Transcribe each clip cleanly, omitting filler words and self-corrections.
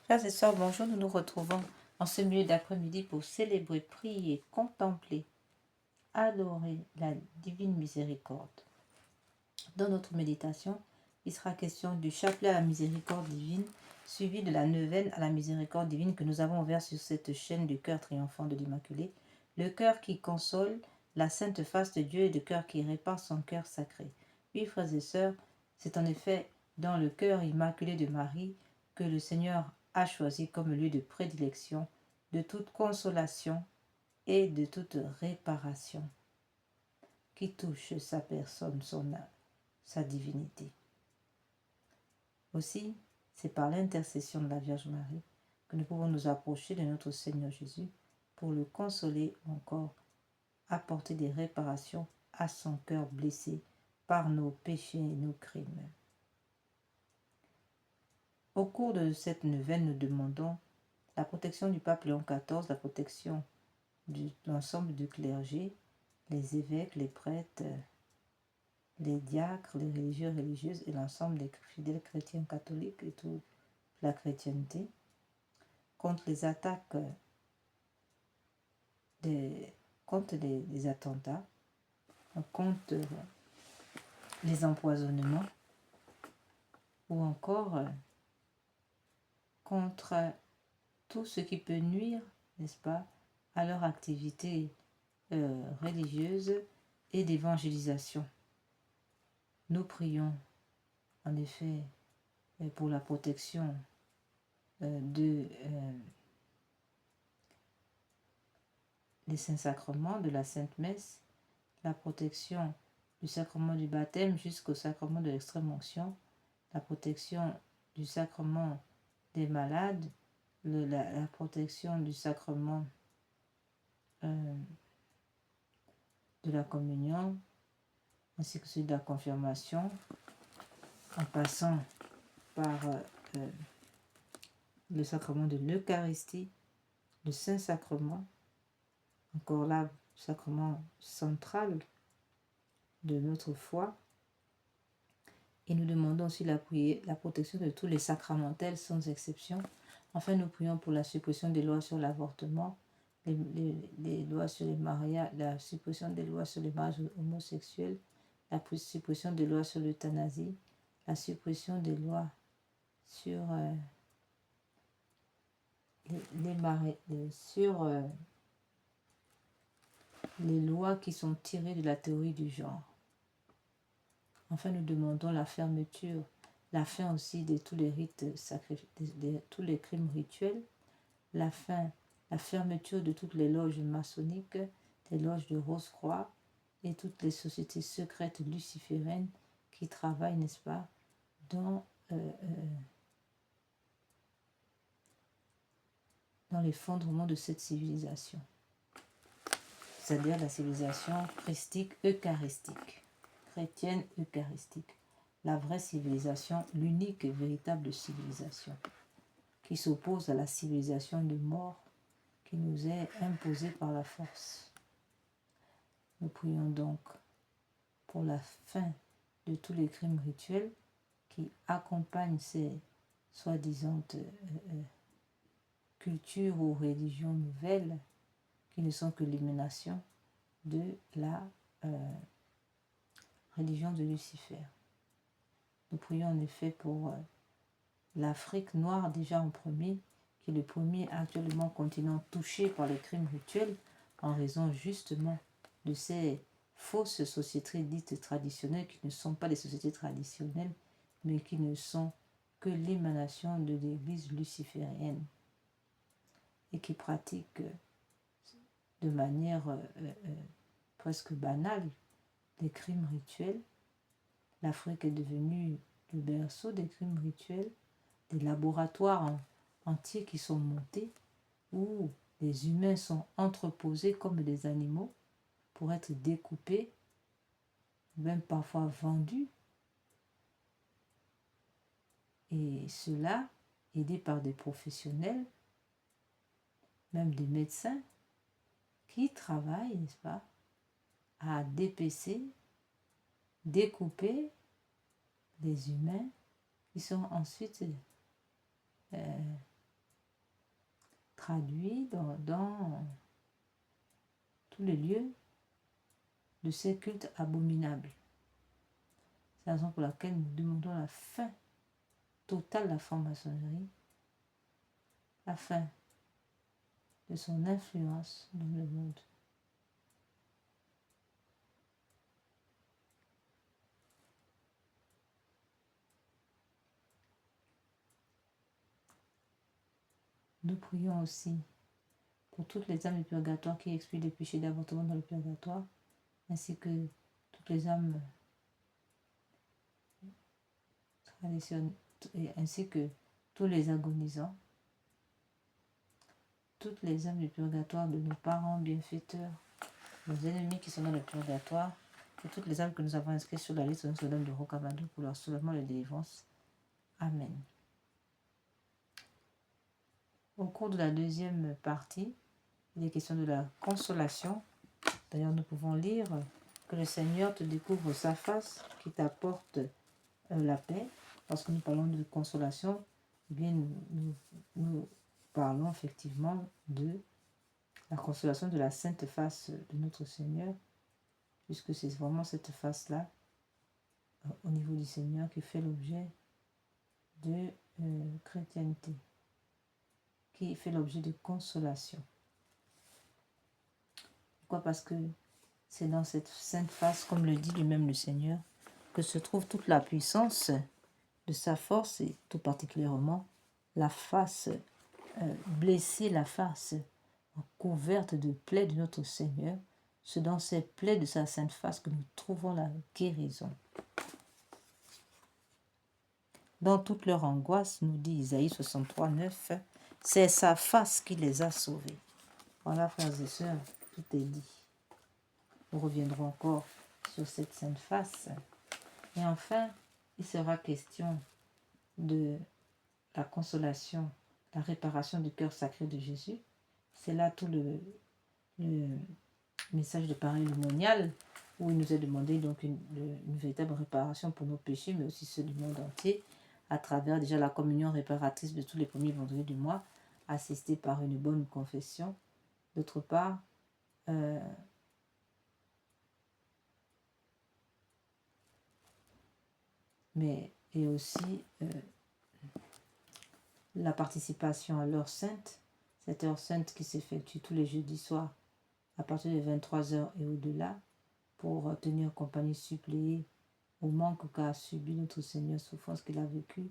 Frères et sœurs, bonjour, nous nous retrouvons en ce milieu d'après-midi pour célébrer, prier, contempler, adorer la divine miséricorde. Dans notre méditation, il sera question du chapelet à la miséricorde divine, suivi de la neuvaine à la miséricorde divine que nous avons ouvert sur cette chaîne du cœur triomphant de l'Immaculée, le cœur qui console, la sainte face de Dieu et le cœur qui répare son cœur sacré. Oui, frères et sœurs, c'est en effet dans le cœur immaculé de Marie que le Seigneur a choisi comme lieu de prédilection de toute consolation et de toute réparation qui touche sa personne, son âme, sa divinité. Aussi, c'est par l'intercession de la Vierge Marie que nous pouvons nous approcher de notre Seigneur Jésus pour le consoler ou encore apporter des réparations à son cœur blessé par nos péchés et nos crimes. Au cours de cette neuvaine, nous demandons la protection du pape Léon XIV, la protection de l'ensemble du clergé, les évêques, les prêtres, les diacres, les religieux, religieuses et l'ensemble des fidèles chrétiens catholiques et toute la chrétienté contre les attaques, contre les attentats, contre les empoisonnements ou encore contre tout ce qui peut nuire, n'est-ce pas, à leur activité religieuse et d'évangélisation. Nous prions en effet pour la protection des saints sacrements, de la Sainte Messe, la protection du sacrement du baptême jusqu'au sacrement de l'extrême-onction, la protection du sacrement des malades, la protection du sacrement de la communion, ainsi que celui de la confirmation, en passant par le sacrement de l'Eucharistie, le Saint-Sacrement, encore là, sacrement central de notre foi. Et nous demandons aussi la protection de tous les sacramentels sans exception. Enfin, nous prions pour la suppression des lois sur l'avortement, les lois sur les mariages, la suppression des lois sur les mariages homosexuels, la suppression des lois sur l'euthanasie, la suppression des lois sur les lois qui sont tirées de la théorie du genre. Enfin, nous demandons la fermeture, la fin aussi de tous les rites sacrés, de tous les crimes rituels, la fermeture de toutes les loges maçonniques, des loges de Rose-Croix et toutes les sociétés secrètes lucifériennes qui travaillent, n'est-ce pas, dans les fondements de cette civilisation, c'est-à-dire la civilisation christique eucharistique, chrétienne eucharistique, la vraie civilisation, l'unique et véritable civilisation, qui s'oppose à la civilisation de mort qui nous est imposée par la force. Nous prions donc pour la fin de tous les crimes rituels qui accompagnent ces soi-disant cultures ou religions nouvelles qui ne sont que l'émanation de la religion de Lucifer. Nous prions en effet pour l'Afrique noire déjà en premier, qui est le premier actuellement continent touché par les crimes rituels en raison justement de ces fausses sociétés dites traditionnelles qui ne sont pas des sociétés traditionnelles mais qui ne sont que l'émanation de l'église luciférienne et qui pratiquent de manière presque banale des crimes rituels. L'Afrique est devenue le berceau des crimes rituels, des laboratoires entiers qui sont montés où les humains sont entreposés comme des animaux pour être découpés, même parfois vendus. Et cela aidé par des professionnels, même des médecins, qui travaillent, n'est-ce pas, à dépecer, découper les humains qui sont ensuite traduit dans tous les lieux de ces cultes abominables. C'est la raison pour laquelle nous demandons la fin totale de la franc-maçonnerie, la fin de son influence dans le monde. Nous prions aussi pour toutes les âmes du purgatoire qui expient les péchés d'avortement dans le purgatoire, ainsi que toutes les âmes traditionnelles, ainsi que tous les agonisants, toutes les âmes du purgatoire de nos parents bienfaiteurs, nos ennemis qui sont dans le purgatoire, et toutes les âmes que nous avons inscrites sur la liste de Notre-Dame de Rocamadour pour leur soulèvement et délivrance. Amen. Au cours de la deuxième partie, il est question de la consolation. D'ailleurs, nous pouvons lire que le Seigneur te découvre sa face, qui t'apporte la paix. Lorsque nous parlons de consolation, eh bien, nous parlons effectivement de la consolation de la sainte face de notre Seigneur, puisque c'est vraiment cette face-là, au niveau du Seigneur, qui fait l'objet de chrétienté, qui fait l'objet de consolation. Pourquoi? Parce que c'est dans cette sainte face, comme le dit lui-même le Seigneur, que se trouve toute la puissance de sa force, et tout particulièrement la face blessée, la face couverte de plaies de notre Seigneur. C'est dans ces plaies de sa sainte face que nous trouvons la guérison. Dans toute leur angoisse, nous dit Isaïe 63, 9, c'est sa face qui les a sauvés. Voilà, frères et sœurs, tout est dit. Nous reviendrons encore sur cette sainte face. Et enfin, il sera question de la consolation, la réparation du cœur sacré de Jésus. C'est là tout le message de pareil monial, où il nous est demandé donc une véritable réparation pour nos péchés, mais aussi ceux du monde entier, à travers déjà la communion réparatrice de tous les premiers vendredis du mois, assistée par une bonne confession. D'autre part, et aussi la participation à l'heure sainte, cette heure sainte qui s'effectue tous les jeudis soirs à partir de 23h et au-delà, pour tenir compagnie, suppléer au manque qu'a subi notre Seigneur, souffrance qu'il a vécue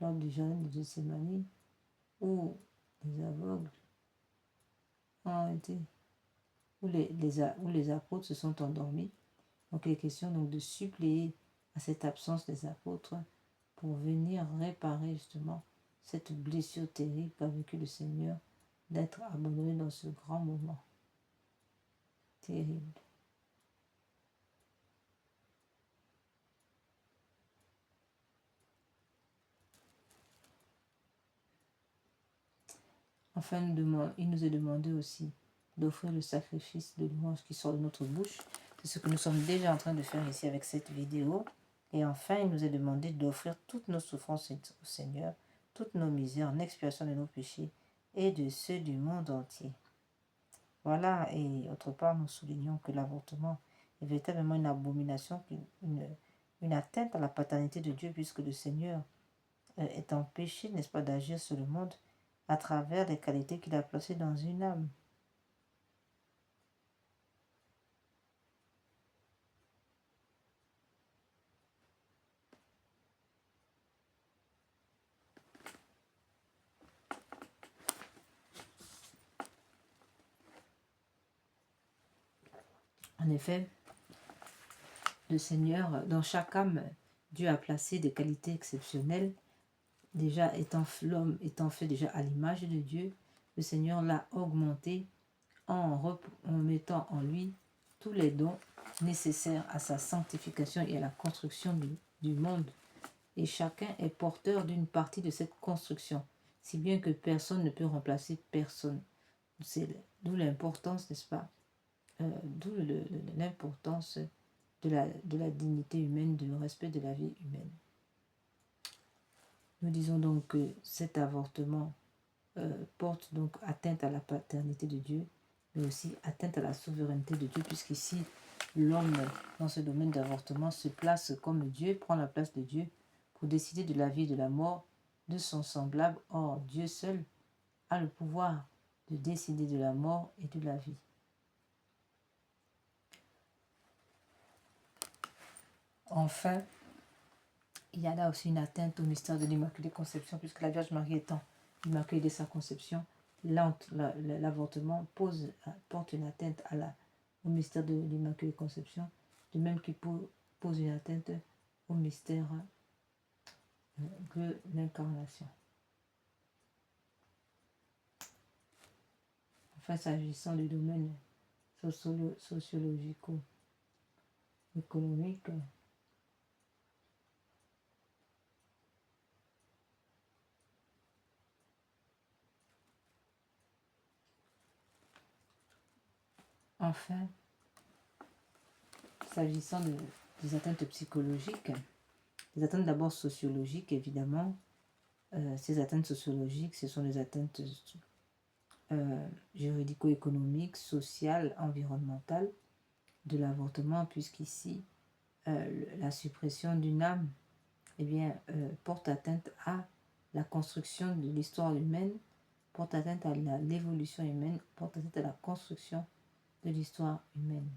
lors du jardin de Gethsémani, où les aveugles ont été, où les apôtres se sont endormis. Donc il est question donc de suppléer à cette absence des apôtres pour venir réparer justement cette blessure terrible qu'a vécu le Seigneur, d'être abandonné dans ce grand moment terrible. Enfin, il nous est demandé aussi d'offrir le sacrifice de louange qui sort de notre bouche. C'est ce que nous sommes déjà en train de faire ici avec cette vidéo. Et enfin, il nous est demandé d'offrir toutes nos souffrances au Seigneur, toutes nos misères en expiation de nos péchés et de ceux du monde entier. Voilà, et autre part, nous soulignons que l'avortement est véritablement une abomination, une atteinte à la paternité de Dieu, puisque le Seigneur est empêché, n'est-ce pas, d'agir sur le monde à travers les qualités qu'il a placées dans une âme. En effet, le Seigneur, dans chaque âme, Dieu a placé des qualités exceptionnelles. Déjà, l'homme étant fait déjà à l'image de Dieu, le Seigneur l'a augmenté en mettant en lui tous les dons nécessaires à sa sanctification et à la construction du monde. Et chacun est porteur d'une partie de cette construction, si bien que personne ne peut remplacer personne. C'est d'où l'importance, n'est-ce pas, d'où l'importance de la dignité humaine, du respect de la vie humaine. Nous disons donc que cet avortement porte donc atteinte à la paternité de Dieu, mais aussi atteinte à la souveraineté de Dieu, puisqu'ici, l'homme, dans ce domaine d'avortement, se place comme Dieu, prend la place de Dieu pour décider de la vie et de la mort de son semblable. Or, Dieu seul a le pouvoir de décider de la mort et de la vie. Enfin, il y a là aussi une atteinte au mystère de l'Immaculée Conception, puisque la Vierge Marie étant immaculée dès sa conception, l'avortement porte une atteinte au mystère de l'Immaculée Conception, de même qu'il pose une atteinte au mystère de l'incarnation. Enfin, s'agissant du domaine sociologico-économique, enfin, s'agissant des atteintes psychologiques, les atteintes d'abord sociologiques, évidemment, ces atteintes sociologiques, ce sont des atteintes juridico-économiques, sociales, environnementales de l'avortement, puisqu'ici, la suppression d'une âme porte atteinte à la construction de l'histoire humaine, porte atteinte à l'évolution humaine, porte atteinte à la construction de l'histoire humaine.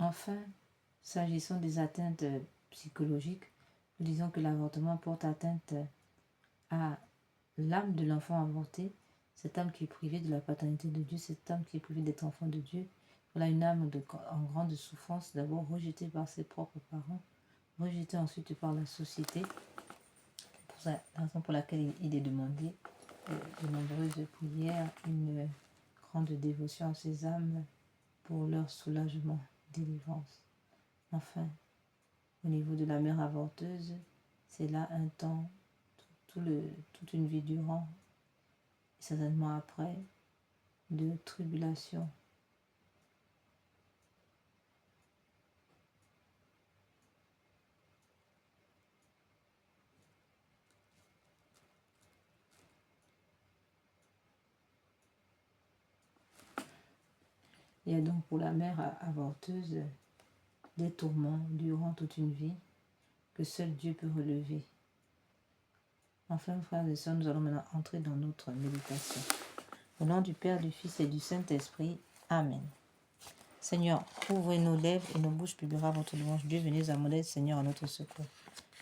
Enfin, s'agissant des atteintes psychologiques, nous disons que l'avortement porte atteinte à l'âme de l'enfant avorté, cette âme qui est privée de la paternité de Dieu, cette âme qui est privée d'être enfant de Dieu. Voilà une âme en grande souffrance, d'abord rejetée par ses propres parents, rejetée ensuite par la société. C'est la raison pour laquelle il est demandé de nombreuses prières, une grande dévotion à ces âmes pour leur soulagement, délivrance. Enfin, au niveau de la mère avorteuse, c'est là un temps, toute une vie durant, et certainement après, de tribulation. Il y a donc pour la mère avorteuse des tourments durant toute une vie que seul Dieu peut relever. Enfin, frères et sœurs, nous allons maintenant entrer dans notre méditation. Au nom du Père, du Fils et du Saint-Esprit. Amen. Seigneur, ouvrez nos lèvres et nos bouches publiera votre louange. Dieu, venez à mon aide, Seigneur, à notre secours.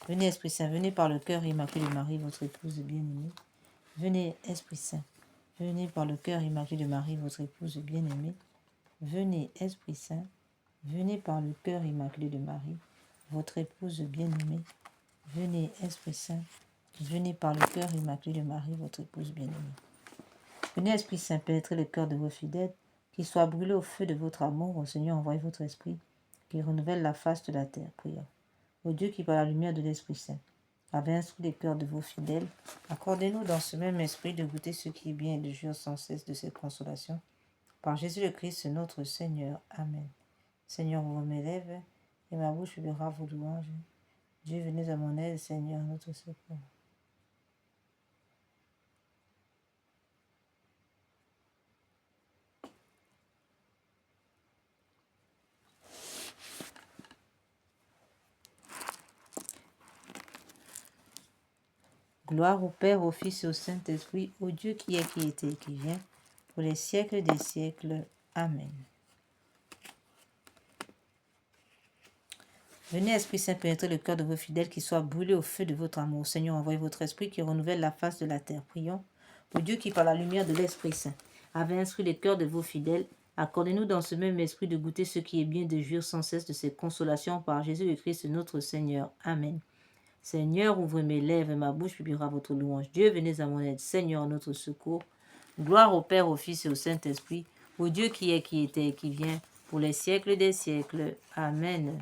Venez, Esprit Saint, venez par le cœur immaculé de Marie, votre épouse bien-aimée. Venez, Esprit Saint, venez par le cœur immaculé de Marie, votre épouse bien-aimée. Venez, Esprit Saint, venez par le cœur immaculé de Marie, votre épouse bien-aimée. Venez, Esprit Saint, venez par le cœur immaculé de Marie, votre épouse bien-aimée. Venez, Esprit Saint, pénétrer le cœur de vos fidèles, qu'ils soient brûlés au feu de votre amour. Au Seigneur, envoyez votre esprit, qui renouvelle la face de la terre. Prions. Ô Dieu qui, par la lumière de l'Esprit Saint, avez instruit les cœurs de vos fidèles, accordez-nous dans ce même esprit de goûter ce qui est bien et de jouir sans cesse de cette consolation. Par Jésus le Christ, notre Seigneur. Amen. Seigneur, ouvre mes lèvres, et ma bouche publiera vos louanges. Dieu, venez à mon aide, Seigneur, notre secours. Gloire au Père, au Fils et au Saint-Esprit, au Dieu qui est, qui était et qui vient, pour les siècles des siècles. Amen. Venez, Esprit Saint, pénétrer le cœur de vos fidèles, qui soient brûlés au feu de votre amour. Seigneur, envoyez votre esprit qui renouvelle la face de la terre. Prions. Au Dieu qui, par la lumière de l'Esprit Saint, avait instruit les cœurs de vos fidèles, Accordez-nous dans ce même esprit de goûter ce qui est bien, de jouir sans cesse de ses consolations par Jésus le Christ notre Seigneur. Amen. Seigneur, ouvrez mes lèvres et ma bouche publiera votre louange. Dieu, venez à mon aide. Seigneur, notre secours. Gloire au Père, au Fils et au Saint-Esprit, au Dieu qui est, qui était et qui vient, pour les siècles des siècles. Amen.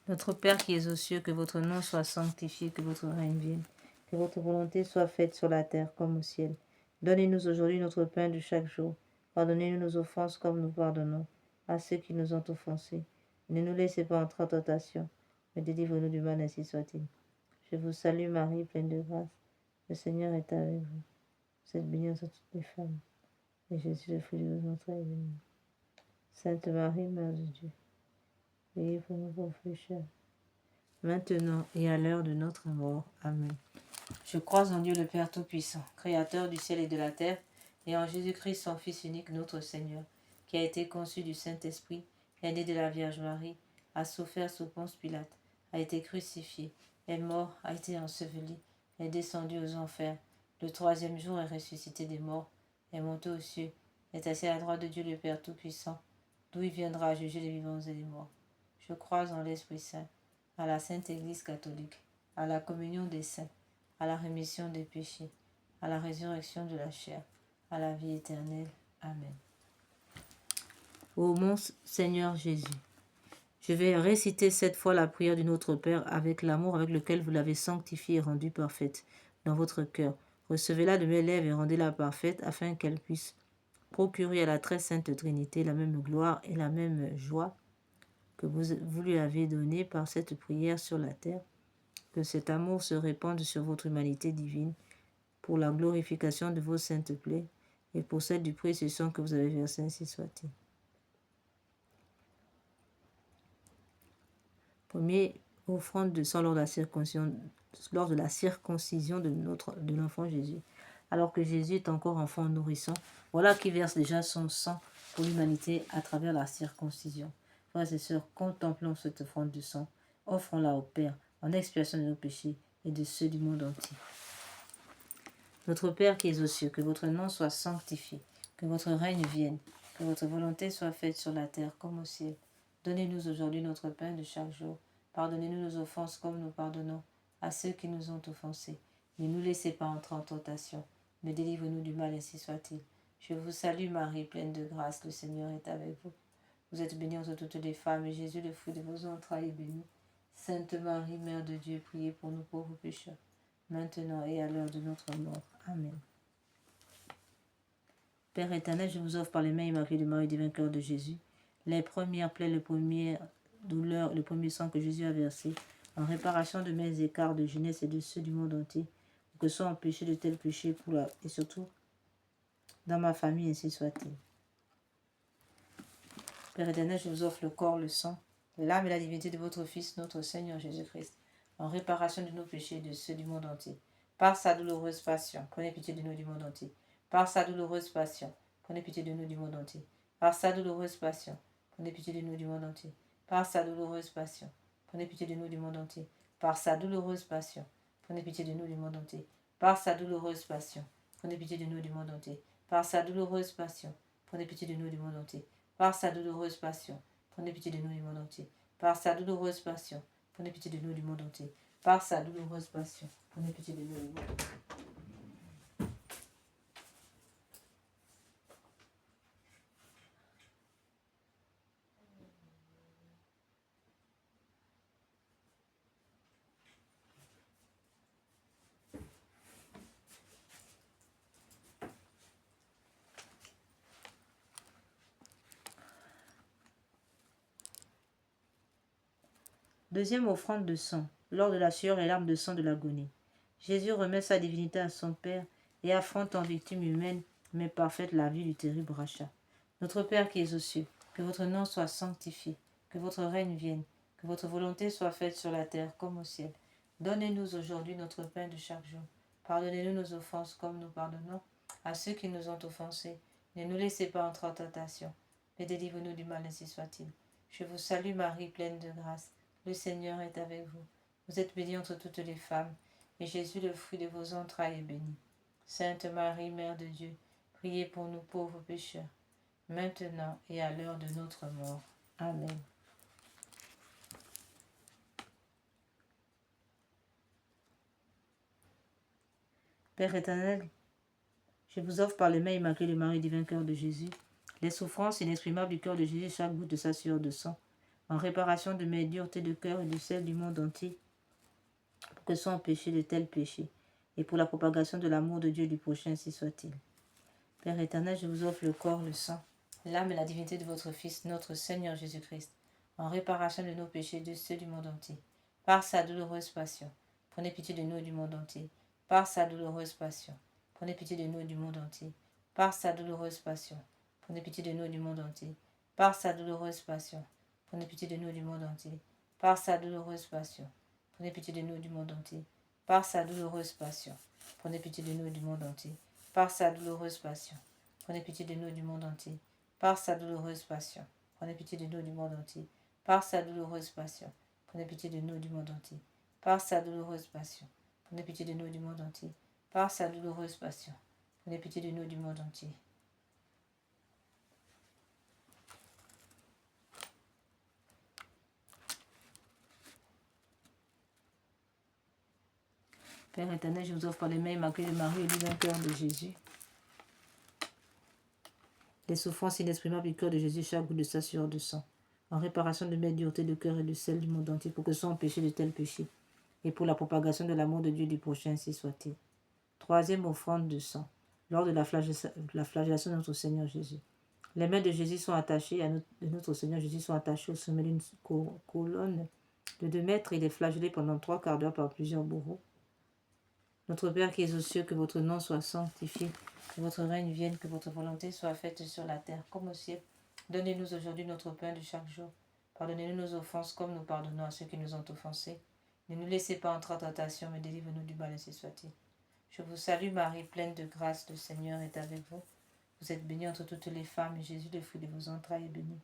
Notre Père qui es aux cieux, que votre nom soit sanctifié, que votre règne vienne, que votre volonté soit faite sur la terre comme au ciel. Donnez-nous aujourd'hui notre pain de chaque jour. Pardonnez-nous nos offenses comme nous pardonnons à ceux qui nous ont offensés. Ne nous laissez pas entrer en tentation, mais délivre-nous du mal, ainsi soit-il. Je vous salue Marie, pleine de grâce. Le Seigneur est avec vous. Vous êtes bénie entre toutes les femmes, et Jésus, le fruit de vos entrailles, est béni. Sainte Marie, Mère de Dieu, priez pour nous pauvres pécheurs, maintenant et à l'heure de notre mort. Amen. Je crois en Dieu le Père Tout-Puissant, Créateur du ciel et de la terre, et en Jésus-Christ, son Fils unique, notre Seigneur, qui a été conçu du Saint-Esprit, est né de la Vierge Marie, a souffert sous Ponce Pilate, a été crucifié, est mort, a été enseveli, est descendu aux enfers, le troisième jour est ressuscité des morts, est monté aux cieux, est assis à la droite de Dieu le Père Tout-Puissant, d'où il viendra juger les vivants et les morts. Je crois en l'Esprit Saint, à la Sainte Église catholique, à la communion des saints, à la rémission des péchés, à la résurrection de la chair, à la vie éternelle. Amen. Ô mon Seigneur Jésus, je vais réciter cette fois la prière du Notre Père avec l'amour avec lequel vous l'avez sanctifiée et rendue parfaite dans votre cœur. Recevez-la de mes lèvres et rendez-la parfaite afin qu'elle puisse procurer à la très sainte Trinité la même gloire et la même joie que vous lui avez donnée par cette prière sur la terre. Que cet amour se répande sur votre humanité divine pour la glorification de vos saintes plaies et pour celle du précieux sang que vous avez versé, ainsi soit-il. Premier offrande de sang lors de la circoncision de l'enfant Jésus. Alors que Jésus est encore enfant nourrissant, voilà qui verse déjà son sang pour l'humanité à travers la circoncision. Frères et sœurs, contemplons cette offrande de sang, offrons-la au Père en expiation de nos péchés et de ceux du monde entier. Notre Père qui es aux cieux, que votre nom soit sanctifié, que votre règne vienne, que votre volonté soit faite sur la terre comme au ciel. Donnez-nous aujourd'hui notre pain de chaque jour. Pardonnez-nous nos offenses comme nous pardonnons à ceux qui nous ont offensés. Ne nous laissez pas entrer en tentation, mais délivre-nous du mal, ainsi soit-il. Je vous salue Marie, pleine de grâce, le Seigneur est avec vous. Vous êtes bénie entre toutes les femmes, et Jésus, le fruit de vos entrailles, est béni. Sainte Marie, Mère de Dieu, priez pour nous pauvres pécheurs, maintenant et à l'heure de notre mort. Amen. Père éternel, je vous offre par les mains immaculées de Marie, divin cœur de Jésus, les premières plaies, les premières douleurs, le premier sang que Jésus a versé, en réparation de mes écarts de jeunesse et de ceux du monde entier, pour que soit empêché de tels péchés et surtout dans ma famille, ainsi soit-il. Père éternel, je vous offre le corps, le sang, l'âme et la divinité de votre Fils, notre Seigneur Jésus-Christ, en réparation de nos péchés et de ceux du monde entier. Par sa douloureuse passion, prenez pitié de nous du monde entier. Par sa douloureuse passion, prenez pitié de nous du monde entier. Par sa douloureuse passion, prenez pitié de nous du monde entier. Par sa douloureuse passion, prenez pitié de nous du monde entier. Par sa douloureuse passion, prenez pitié de nous du monde entier. Par sa douloureuse passion, prenez pitié de nous du monde entier. Par sa douloureuse passion, prenez pitié de nous du monde entier. Par sa douloureuse passion, prenez pitié de nous du monde entier. Par sa douloureuse passion, prenez pitié de nous du monde entier. Par sa douloureuse passion, prenez pitié de nous du monde entier. Deuxième offrande de sang, lors de la sueur et larmes de sang de l'agonie. Jésus remet sa divinité à son Père et affronte en victime humaine, mais parfaite, la vie du terrible rachat. Notre Père qui es aux cieux, que votre nom soit sanctifié, que votre règne vienne, que votre volonté soit faite sur la terre comme au ciel. Donnez-nous aujourd'hui notre pain de chaque jour. Pardonnez-nous nos offenses comme nous pardonnons à ceux qui nous ont offensés. Ne nous laissez pas entrer en tentation, mais délivre-nous du mal, ainsi soit-il. Je vous salue Marie, pleine de grâce. Le Seigneur est avec vous. Vous êtes bénie entre toutes les femmes, et Jésus, le fruit de vos entrailles, est béni. Sainte Marie, Mère de Dieu, priez pour nous pauvres pécheurs, maintenant et à l'heure de notre mort. Amen. Père éternel, je vous offre par les mains immaculées de Marie, divin cœur de Jésus, les souffrances inexprimables du cœur de Jésus, chaque goutte de sa sueur de sang, en réparation de mes duretés de cœur et de celles du monde entier, pour que soient empêchés de tels péchés, et pour la propagation de l'amour de Dieu du prochain, ainsi soit-il. Père éternel, je vous offre le corps, le sang, l'âme et la divinité de votre Fils, notre Seigneur Jésus-Christ, en réparation de nos péchés et de ceux du monde entier, par sa douloureuse passion. Prenez pitié de nous et du monde entier, par sa douloureuse passion. Prenez pitié de nous et du monde entier, par sa douloureuse passion. Prenez pitié de nous et du monde entier, par sa douloureuse passion. Prenez pitié de nous et du monde entier, par sa douloureuse passion. Prenez pitié de nous et du monde entier, par sa douloureuse passion. Prenez pitié de nous et du monde entier, par sa douloureuse passion. Prenez pitié de nous et du monde entier, par sa douloureuse passion. Prenez pitié de nous et du monde entier, par sa douloureuse passion. Prenez pitié de nous et du monde entier, par sa douloureuse passion. Prenez pitié de nous et du monde entier, par sa douloureuse passion. Prenez pitié de nous et du monde entier. Père éternel, je vous offre par les mains immaculées de Marie et du divin cœur de Jésus les souffrances inexprimables du cœur de Jésus, chaque goutte de sa sueur de sang, en réparation de mes duretés de cœur et de celles du monde entier, pour que soient empêchés de tels péchés, et pour la propagation de l'amour de Dieu du prochain, ainsi soit-il. Troisième offrande de sang, lors de la flagellation de notre Seigneur Jésus. Les mains de Jésus sont attachées, de notre Seigneur Jésus sont attachées au sommet d'une colonne de 2 mètres. Il est flagellé pendant 3 quarts d'heure par plusieurs bourreaux. Notre Père qui es aux cieux, que votre nom soit sanctifié, que votre règne vienne, que votre volonté soit faite sur la terre comme au ciel. Donnez-nous aujourd'hui notre pain de chaque jour. Pardonnez-nous nos offenses comme nous pardonnons à ceux qui nous ont offensés. Ne nous laissez pas entrer en tentation, mais délivre-nous du mal, ainsi soit-il. Je vous salue Marie, pleine de grâce, le Seigneur est avec vous. Vous êtes bénie entre toutes les femmes, et Jésus, le fruit de vos entrailles, est béni.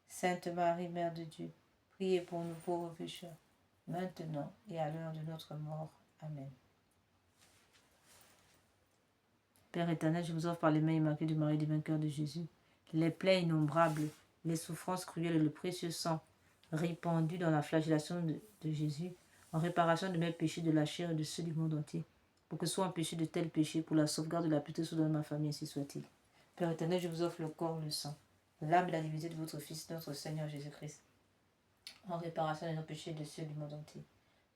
Sainte Marie, Mère de Dieu, priez pour nous pauvres pécheurs, maintenant et à l'heure de notre mort. Amen. Père éternel, je vous offre par les mains immaculées de Marie, divin cœur de Jésus, les plaies innombrables, les souffrances cruelles et le précieux sang répandu dans la flagellation de Jésus, en réparation de mes péchés de la chair et de ceux du monde entier, pour que soient empêchés de tels péchés, pour la sauvegarde de la pureté de ma famille, ainsi soit-il. Père éternel, je vous offre le corps, le sang, l'âme et la divinité de votre Fils, notre Seigneur Jésus-Christ, en réparation de nos péchés et de ceux du monde entier.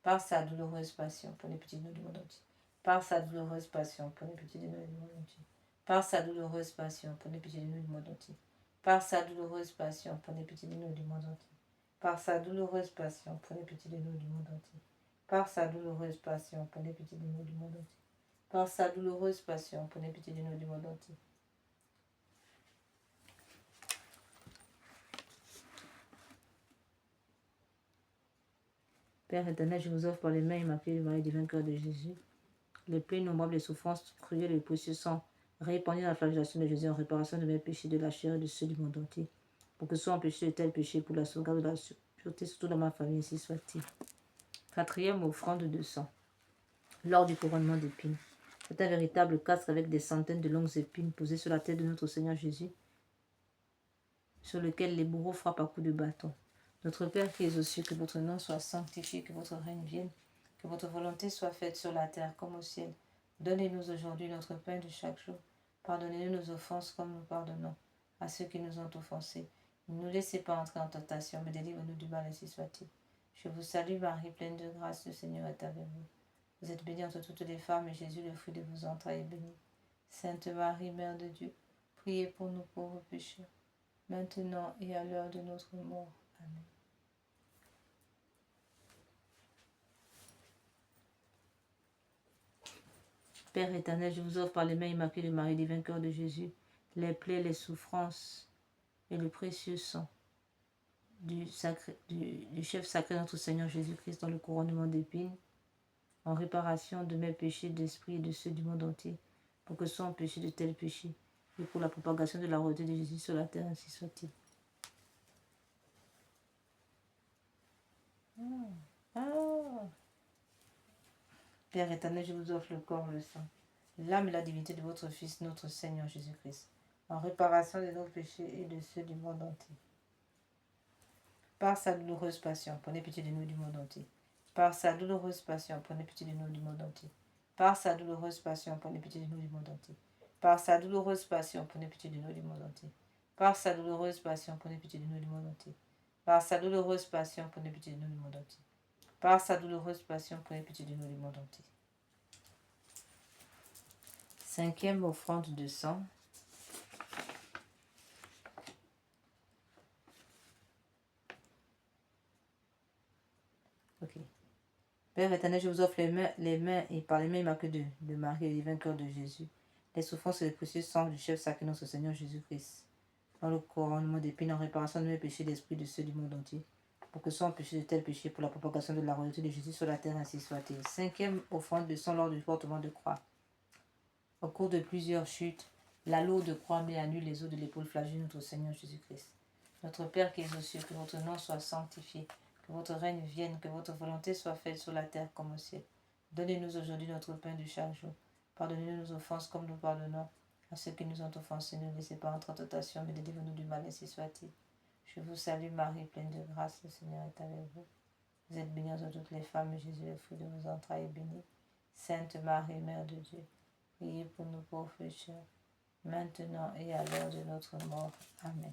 Par sa douloureuse passion, prenez pitié de nous du monde entier. Par sa douloureuse passion, prenez pitié de nous du monde entier. Par sa douloureuse passion, prenez pitié de nous du monde entier. Par sa douloureuse passion, prenez pitié de nous du monde entier. Par sa douloureuse passion, prenez pitié de nous du monde entier. Par sa douloureuse passion, prenez pitié de nous du monde entier. Par sa douloureuse passion, prenez pitié de nous du monde entier. Père éternel, je vous offre par les mains immaculées de Marie, divin cœur de Jésus, les plaies innombrables, les souffrances cruelles et les précieux sang répandus dans la flagellation de Jésus en réparation de mes péchés de la chair et de ceux du monde entier, pour que soient empêchés de tels péchés, pour la sauvegarde de la pureté, surtout dans ma famille, ainsi soit-il. Quatrième offrande de sang, lors du couronnement d'épines. C'est un véritable casque avec des centaines de longues épines posées sur la tête de notre Seigneur Jésus, sur lequel les bourreaux frappent à coups de bâton. Notre Père qui es aux cieux, que votre nom soit sanctifié, que votre règne vienne, que votre volonté soit faite sur la terre comme au ciel. Donnez-nous aujourd'hui notre pain de chaque jour. Pardonnez-nous nos offenses comme nous pardonnons à ceux qui nous ont offensés. Ne nous laissez pas entrer en tentation, mais délivre-nous du mal, ainsi soit-il. Je vous salue Marie, pleine de grâce, le Seigneur est avec vous. Vous êtes bénie entre toutes les femmes, et Jésus, le fruit de vos entrailles, est béni. Sainte Marie, Mère de Dieu, priez pour nous pauvres pécheurs, maintenant et à l'heure de notre mort. Amen. Père éternel, je vous offre par les mains immaculées de Marie, divin cœur de Jésus, les plaies, les souffrances et le précieux sang du chef sacré notre Seigneur Jésus-Christ dans le couronnement d'épines, en réparation de mes péchés d'esprit et de ceux du monde entier, pour que soient empêchés de tels péchés, et pour la propagation de la royauté de Jésus sur la terre, ainsi soit-il. Père éternel, je vous offre le corps, le sang, l'âme et la divinité de votre Fils, notre Seigneur Jésus-Christ, en réparation de nos péchés et de ceux du monde entier. Par sa douloureuse passion, prenez pitié de nous du monde entier. Par sa douloureuse passion, prenez pitié de nous du monde entier. Par sa douloureuse passion, prenez pitié de nous du monde entier. Par sa douloureuse passion, prenez pitié de nous du monde entier. Par sa douloureuse passion, prenez pitié de nous du monde entier. Par sa douloureuse passion, prenez pitié de nous du monde entier. Par sa douloureuse passion, prenez pitié de nous du monde entier. Cinquième offrande de sang. Ok. Père éternel, je vous offre les mains et par les mains immaculées de Marie et du divin cœur de Jésus, les souffrances et les précieux sang du chef sacré notre Seigneur Jésus-Christ, dans le couronnement d'épines en réparation de mes péchés d'esprit de ceux du monde entier, pour que soient empêchés de tels péchés pour la propagation de la royauté de Jésus sur la terre, ainsi soit-il. Cinquième offrande de sang lors du portement de croix. Au cours de plusieurs chutes, la lourde croix met à nu les os de l'épaule flagelle de notre Seigneur Jésus-Christ. Notre Père qui es aux cieux, que votre nom soit sanctifié, que votre règne vienne, que votre volonté soit faite sur la terre comme au ciel. Donnez-nous aujourd'hui notre pain de chaque jour. Pardonnez-nous nos offenses comme nous pardonnons à ceux qui nous ont offensés. Ne laissez pas entrer en tentation, mais délivrez-nous du mal, ainsi soit-il. Je vous salue Marie, pleine de grâce, le Seigneur est avec vous. Vous êtes bénie entre toutes les femmes, et Jésus, le fruit de vos entrailles, est béni. Sainte Marie, Mère de Dieu, priez pour nous pauvres pécheurs, maintenant et à l'heure de notre mort. Amen.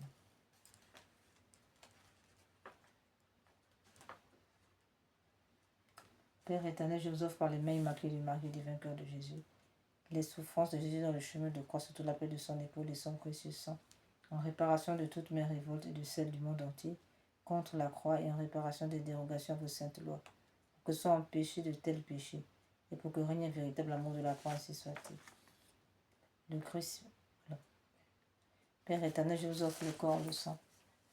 Père éternel, je vous offre par les mains immaculées de Marie, divin cœur de Jésus, les souffrances de Jésus dans le chemin de croix sous toute la paix de son épaule et son précieux sang, en réparation de toutes mes révoltes et de celles du monde entier, contre la croix et en réparation des dérogations à vos saintes lois, pour que soient empêchés de tels péchés, et pour que règne un véritable amour de la croix, ainsi soit-il. Le Christ. Père éternel, je vous offre le corps, le sang,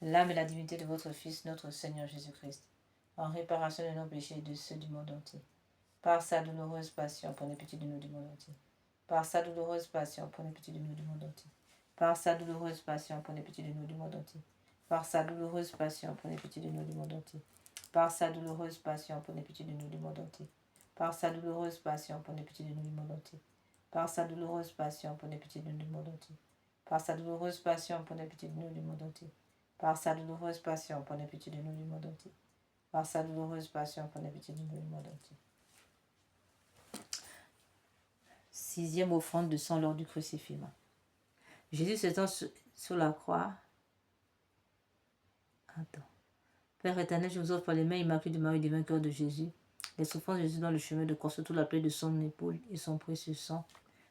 l'âme et la divinité de votre Fils, notre Seigneur Jésus-Christ, en réparation de nos péchés et de ceux du monde entier. Par sa douloureuse passion, prenez pitié de nous du monde entier. Par sa douloureuse passion, prenez pitié de nous du monde entier. Par sa douloureuse passion, prenez pitié de nous du monde entier. Par sa douloureuse passion, prenez pitié de nous du monde entier. Par sa douloureuse passion, prenez pitié de nous du monde entier. Par sa douloureuse passion, prenez pitié de nous du monde entier. Par sa douloureuse passion, prenez pitié de nous du monde entier. Par sa douloureuse passion, prenez pitié de nous du monde entier. Par sa douloureuse passion, prenez pitié de nous du monde entier. Par sa douloureuse passion, prenez pitié de nous du monde entier. Sixième offrande de sang lors du crucifixion. Jésus s'étant sur la croix. Père éternel, je vous offre les mains immaculées de Marie, divin cœur de Jésus, les souffrances de Jésus dans le chemin de croix, surtout la plaie de son épaule et son précieux sang,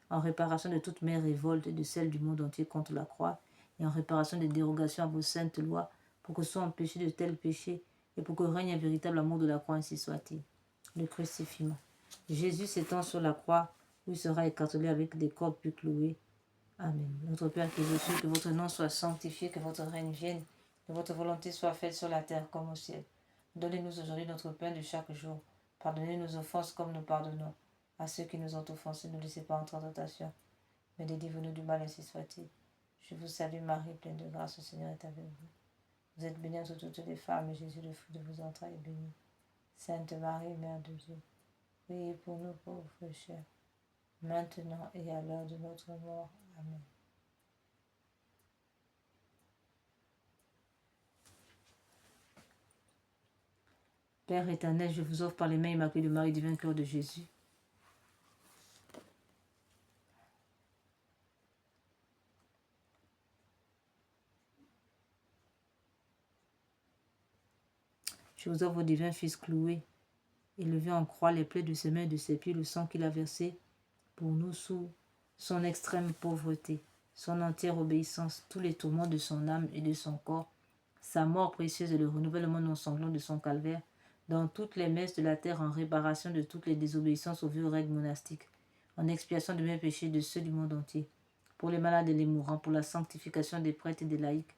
en réparation de toutes mes révoltes et de celles du monde entier contre la croix, et en réparation des dérogations à vos saintes lois, pour que soient empêchés de tels péchés, et pour que règne un véritable amour de la croix, ainsi soit-il. Le crucifixion. Jésus s'étend sur la croix, où il sera écartelé avec des cordes puis clouées. Amen. Notre Père qui es aux cieux, que votre nom soit sanctifié, que votre règne vienne, que votre volonté soit faite sur la terre comme au ciel. Donnez-nous aujourd'hui notre pain de chaque jour. Pardonnez nos offenses comme nous pardonnons à ceux qui nous ont offensés. Ne laissez pas entrer en tentation, mais délivrez-nous du mal, ainsi soit-il. Je vous salue Marie, pleine de grâce, le Seigneur est avec vous. Vous êtes bénie entre toutes les femmes, et Jésus, le fruit de vos entrailles, est béni. Sainte Marie, Mère de Dieu, priez pour nous pauvres pécheurs, maintenant et à l'heure de notre mort. Amen. Père éternel, je vous offre par les mains immaculées de Marie, divin cœur de Jésus, je vous offre vos divins Fils cloués, élevé en croix, les plaies de ses mains et de ses pieds, le sang qu'il a versé pour nous sous son extrême pauvreté, son entière obéissance, tous les tourments de son âme et de son corps, sa mort précieuse et le renouvellement non sanglant de son calvaire, dans toutes les messes de la terre en réparation de toutes les désobéissances aux vieux règles monastiques, en expiation de mes péchés et de ceux du monde entier, pour les malades et les mourants, pour la sanctification des prêtres et des laïcs,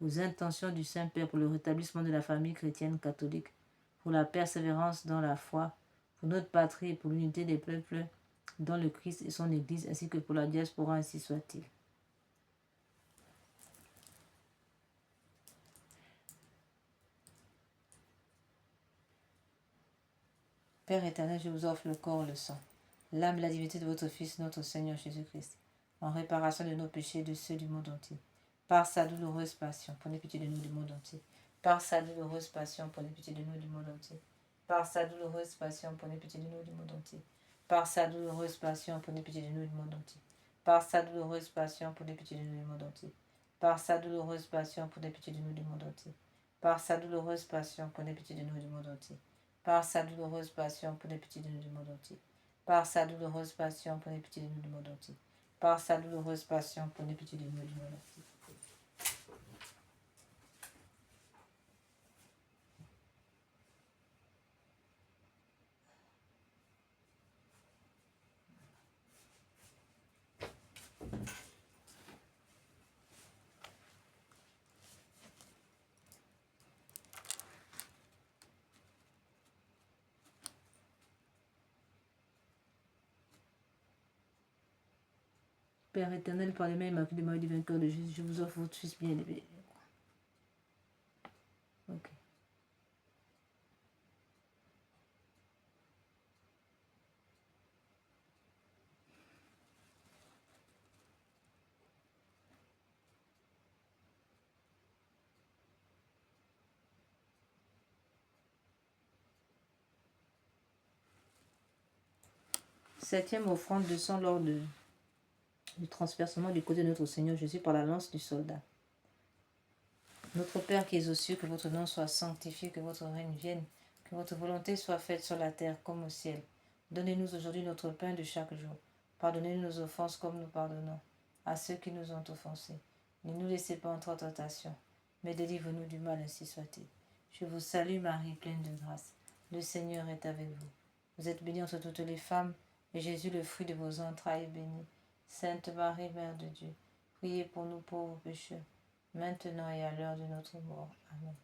aux intentions du Saint-Père pour le rétablissement de la famille chrétienne catholique, pour la persévérance dans la foi, pour notre patrie et pour l'unité des peuples dans le Christ et son Église, ainsi que pour la diaspora, ainsi soit-il. Père éternel, je vous offre le corps et le sang, l'âme et la divinité de votre Fils, notre Seigneur Jésus-Christ, en réparation de nos péchés et de ceux du monde entier. Par sa douloureuse passion, prenez pitié de nous du monde entier. Par sa douloureuse passion, prenez pitié de nous du monde entier. Par sa douloureuse passion, prenez pitié de nous du monde entier. Par sa douloureuse passion, prenez pitié de nous du monde entier. Par sa douloureuse passion, prenez pitié de nous du monde entier. Par sa douloureuse passion, prenez pitié de nous du monde entier. Par sa douloureuse passion, prenez pitié de nous du monde entier. Par sa douloureuse passion, prenez pitié de nous du monde entier. Par sa douloureuse passion, prenez pitié de nous du monde entier. Par sa douloureuse passion, prenez pitié de nous du monde entier. Père éternel, par les mains immaculées de Marie du vainqueur de Jésus, je vous offre votre Fils bien-aimé. Ok. Septième offrande de sang lors du transpercement du côté de notre Seigneur Jésus par la lance du soldat. Notre Père qui es aux cieux, que votre nom soit sanctifié, que votre règne vienne, que votre volonté soit faite sur la terre comme au ciel. Donnez-nous aujourd'hui notre pain de chaque jour. Pardonnez-nous nos offenses comme nous pardonnons à ceux qui nous ont offensés. Ne nous laissez pas entrer en tentation, mais délivre-nous du mal, ainsi soit-il. Je vous salue Marie, pleine de grâce. Le Seigneur est avec vous. Vous êtes bénie entre toutes les femmes, et Jésus, le fruit de vos entrailles, est béni. Sainte Marie, Mère de Dieu, priez pour nous pauvres pécheurs, maintenant et à l'heure de notre mort. Amen.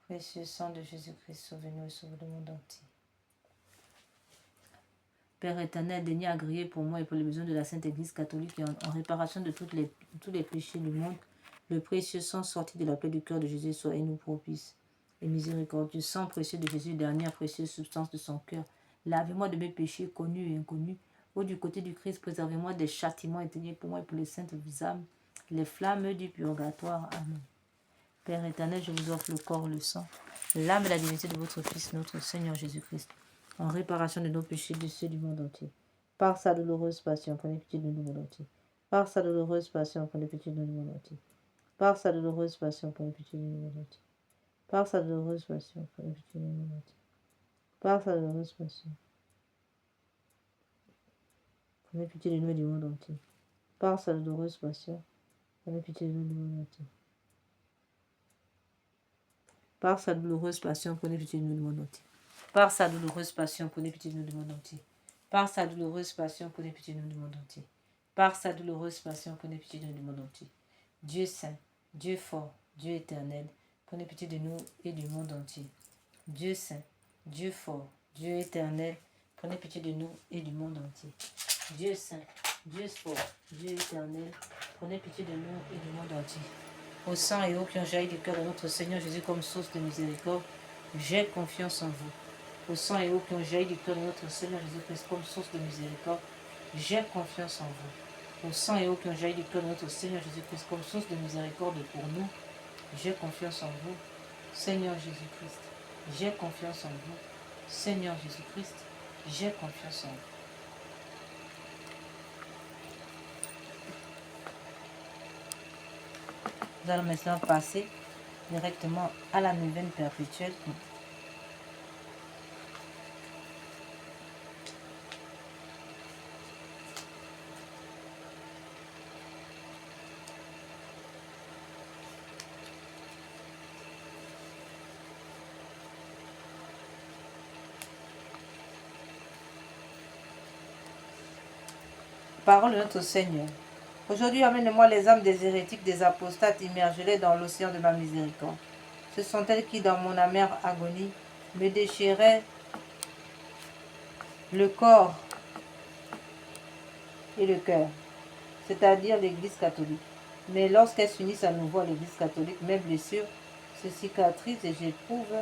Précieux sang de Jésus-Christ, sauvez-nous et sauvez le monde entier. Père éternel, daignez agréer pour moi et pour les besoins de la Sainte Église catholique et en réparation de tous les péchés du monde, le précieux sang sorti de la plaie du cœur de Jésus soit et nous propice et miséricordieux. Sang précieux de Jésus, dernière précieuse substance de son cœur, lavez-moi de mes péchés connus et inconnus. Ô du côté du Christ, préservez-moi des châtiments éteignés pour moi et pour les saintes âmes, les flammes du purgatoire. Amen. Père éternel, je vous offre le corps, le sang, l'âme et la divinité de votre Fils, notre Seigneur Jésus-Christ, en réparation de nos péchés, de ceux du monde entier. Par sa douloureuse passion, prenez pitié de nous du monde entier. Par sa douloureuse passion, prenez pitié de nous du monde entier. Par sa douloureuse passion, prenez pitié de nous du monde entier. Par sa douloureuse passion, prenez pitié de nous du monde entier. Par sa douloureuse passion, prenez pitié de nous du monde entier. Par sa douloureuse passion, prenez pitié de nous du monde entier. Par sa douloureuse passion, prenez pitié de nous du monde entier. Par sa douloureuse passion, prenez pitié de nous du monde entier. Par sa douloureuse passion, prenez pitié de nous du monde entier. Par sa douloureuse passion, prenez pitié de nous du monde entier. Dieu saint, Dieu fort, Dieu éternel, prenez pitié de nous et du monde entier. Dieu saint, Dieu fort, Dieu éternel, prenez pitié de nous et du monde entier. Dieu saint, Dieu fort, Dieu éternel, prenez pitié de nous et du monde entier. Au sang et eau qui ont jailli du cœur de notre Seigneur Jésus comme source de miséricorde, j'ai confiance en vous. Au sang et eau qui ont jailli du cœur de notre Seigneur Jésus-Christ comme source de miséricorde, j'ai confiance en vous. Au sang et eau qui ont jailli du cœur de notre Seigneur Jésus-Christ comme source de miséricorde pour nous, j'ai confiance en vous. Seigneur Jésus-Christ, j'ai confiance en vous. Seigneur Jésus-Christ, j'ai confiance en vous. Nous allons maintenant passer directement à la neuvaine perpétuelle. Parole de notre Seigneur. Aujourd'hui, amène-moi les âmes des hérétiques, des apostates, immerge-les dans l'océan de ma miséricorde. Ce sont elles qui, dans mon amère agonie, me déchiraient le corps et le cœur, c'est-à-dire l'Église catholique. Mais lorsqu'elles s'unissent à nouveau à l'Église catholique, mes blessures se cicatrisent et j'éprouve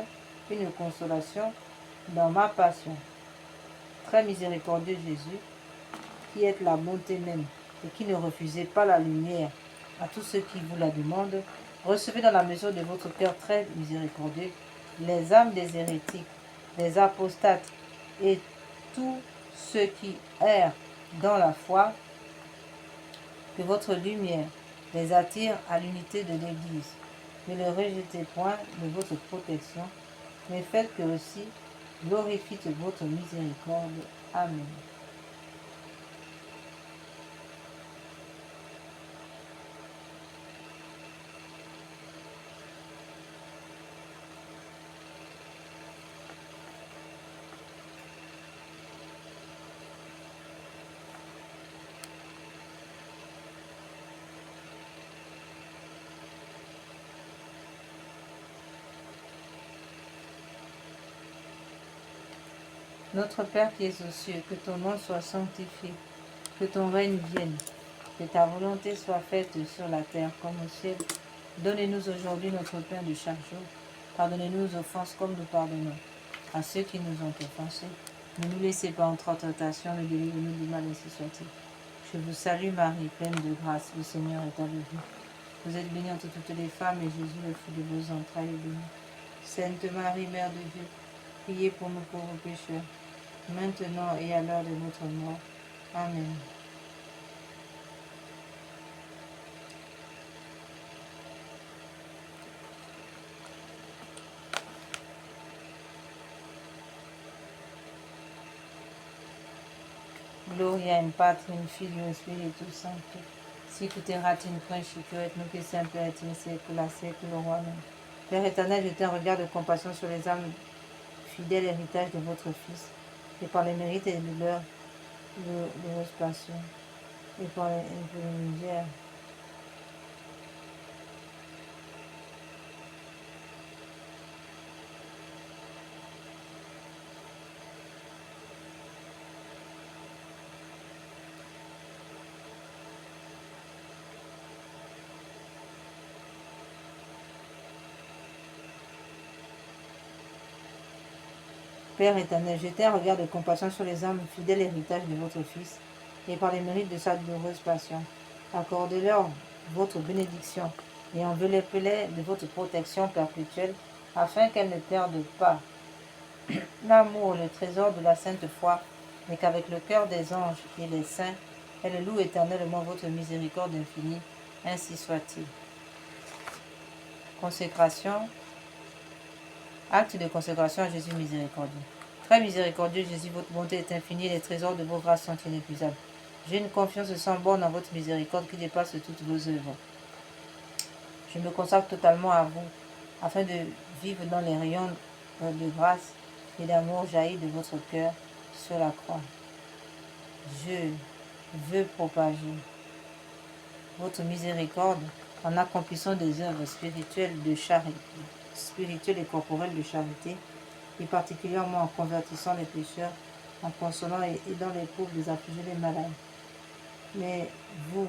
une consolation dans ma passion. Très miséricordieux Jésus, qui êtes la bonté même et qui ne refusez pas la lumière à tous ceux qui vous la demandent, recevez dans la mesure de votre cœur très miséricordieux les âmes des hérétiques, des apostates et tous ceux qui errent dans la foi, que votre lumière les attire à l'unité de l'Église. Ne les rejetez point de votre protection, mais faites que aussi glorifie votre miséricorde. Amen. Notre Père qui es aux cieux, que ton nom soit sanctifié, que ton règne vienne, que ta volonté soit faite sur la terre comme au ciel. Donnez-nous aujourd'hui notre pain de chaque jour. Pardonnez-nous nos offenses comme nous pardonnons à ceux qui nous ont offensés. Ne nous laissez pas entrer en tentation, mais délivrez-nous du mal, ainsi soit-il. Je vous salue Marie, pleine de grâce, le Seigneur est avec vous. Vous êtes bénie entre toutes les femmes, et Jésus, le fruit de vos entrailles, est béni. Sainte Marie, Mère de Dieu, priez pour nous pauvres pécheurs, maintenant et à l'heure de notre mort. Amen. Gloria in Patrum, Filio, Spiritus Sancto, sic ut erat in principio et nunc et semper et in saecula saeculorum. Amen. Père éternel, jetez un regard de compassion sur les âmes, fidèles héritage de votre Fils, et par les mérites et de leur de vos passions, et par les misères. Père éternel, jetez un regard de compassion sur les âmes, fidèles héritage de votre Fils, et par les mérites de sa douloureuse passion. Accordez-leur votre bénédiction, et enveloppez-les de votre protection perpétuelle, afin qu'elles ne perdent pas l'amour, le trésor de la sainte foi, mais qu'avec le cœur des anges et des saints, elles louent éternellement votre miséricorde infinie. Ainsi soit-il. Consécration. Acte de consécration à Jésus miséricordieux. Très miséricordieux Jésus, votre bonté est infinie et les trésors de vos grâces sont inépuisables. J'ai une confiance sans borne dans votre miséricorde qui dépasse toutes vos œuvres. Je me consacre totalement à vous, afin de vivre dans les rayons de grâce et d'amour jaillis de votre cœur sur la croix. Je veux propager votre miséricorde en accomplissant des œuvres spirituelles de charité, spirituelles et corporelles de charité, et particulièrement en convertissant les pécheurs, en consolant et aidant les pauvres, les affligés, les malades. Mais vous,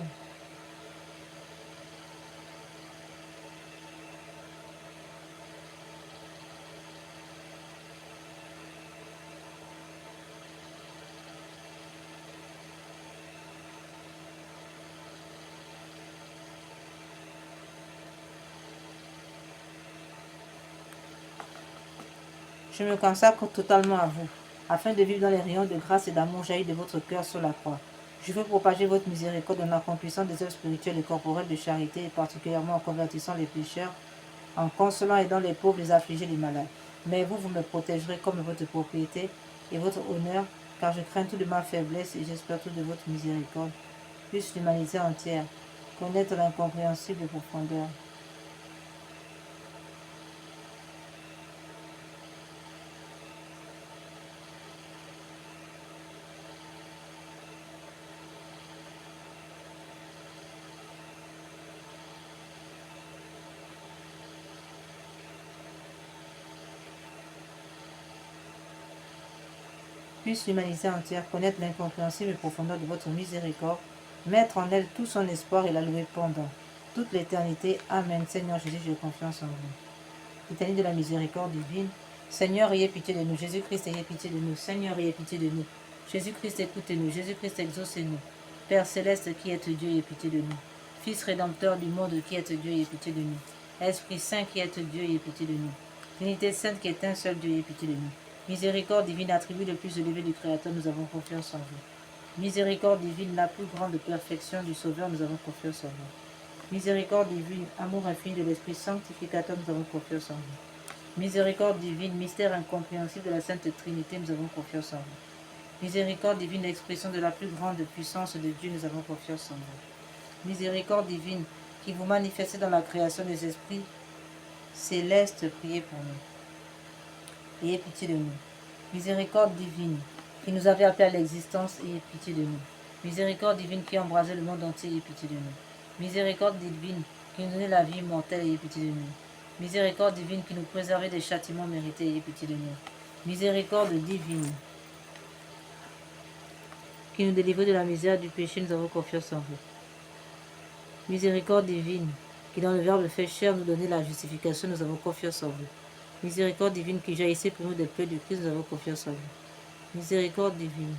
je me consacre totalement à vous, afin de vivre dans les rayons de grâce et d'amour jaillis de votre cœur sur la croix. Je veux propager votre miséricorde en accomplissant des œuvres spirituelles et corporelles de charité, et particulièrement en convertissant les pécheurs, en consolant et aidant les pauvres, les affligés, les malades. Mais vous, vous me protégerez comme votre propriété et votre honneur, car je crains tout de ma faiblesse et j'espère tout de votre miséricorde. Puisse l'humanité entière connaître l'incompréhensible profondeur. puisse l'humanité entière connaître l'incompréhensible profondeur de votre miséricorde, mettre en elle tout son espoir et la louer pendant toute l'éternité. Amen. Seigneur Jésus, j'ai confiance en vous. Litanie de la miséricorde divine. Seigneur, ayez pitié de nous. Jésus-Christ, ayez pitié de nous. Seigneur, ayez pitié de nous. Jésus-Christ, écoutez-nous. Jésus-Christ, exaucez-nous. Père céleste qui êtes Dieu, ayez pitié de nous. Fils rédempteur du monde qui êtes Dieu, ayez pitié de nous. Esprit Saint qui êtes Dieu, ayez pitié de nous. Trinité sainte qui est un seul Dieu, ayez pitié de nous. Miséricorde divine, attribut le plus élevé du Créateur, nous avons confiance en vous. Miséricorde divine, la plus grande perfection du Sauveur, nous avons confiance en vous. Miséricorde divine, amour infini de l'Esprit sanctificateur, nous avons confiance en vous. Miséricorde divine, mystère incompréhensible de la Sainte Trinité, nous avons confiance en vous. Miséricorde divine, expression de la plus grande puissance de Dieu, nous avons confiance en vous. Miséricorde divine, qui vous manifestez dans la création des esprits célestes, priez pour nous. Ayez pitié de nous. Miséricorde divine, qui nous avez appelés à l'existence, ayez pitié de nous. Miséricorde divine, qui embrasait le monde entier, ayez pitié de nous. Miséricorde divine, qui nous donnait la vie immortelle, ayez pitié de nous. Miséricorde divine, qui nous préservait des châtiments mérités, ayez pitié de nous. Miséricorde divine, qui nous délivrait de la misère du péché, nous avons confiance en vous. Miséricorde divine, qui dans le Verbe fait chair nous donnait la justification, nous avons confiance en vous. Miséricorde divine, qui jaillissait pour nous des plaies du Christ, nous avons confiance en vous. Miséricorde divine.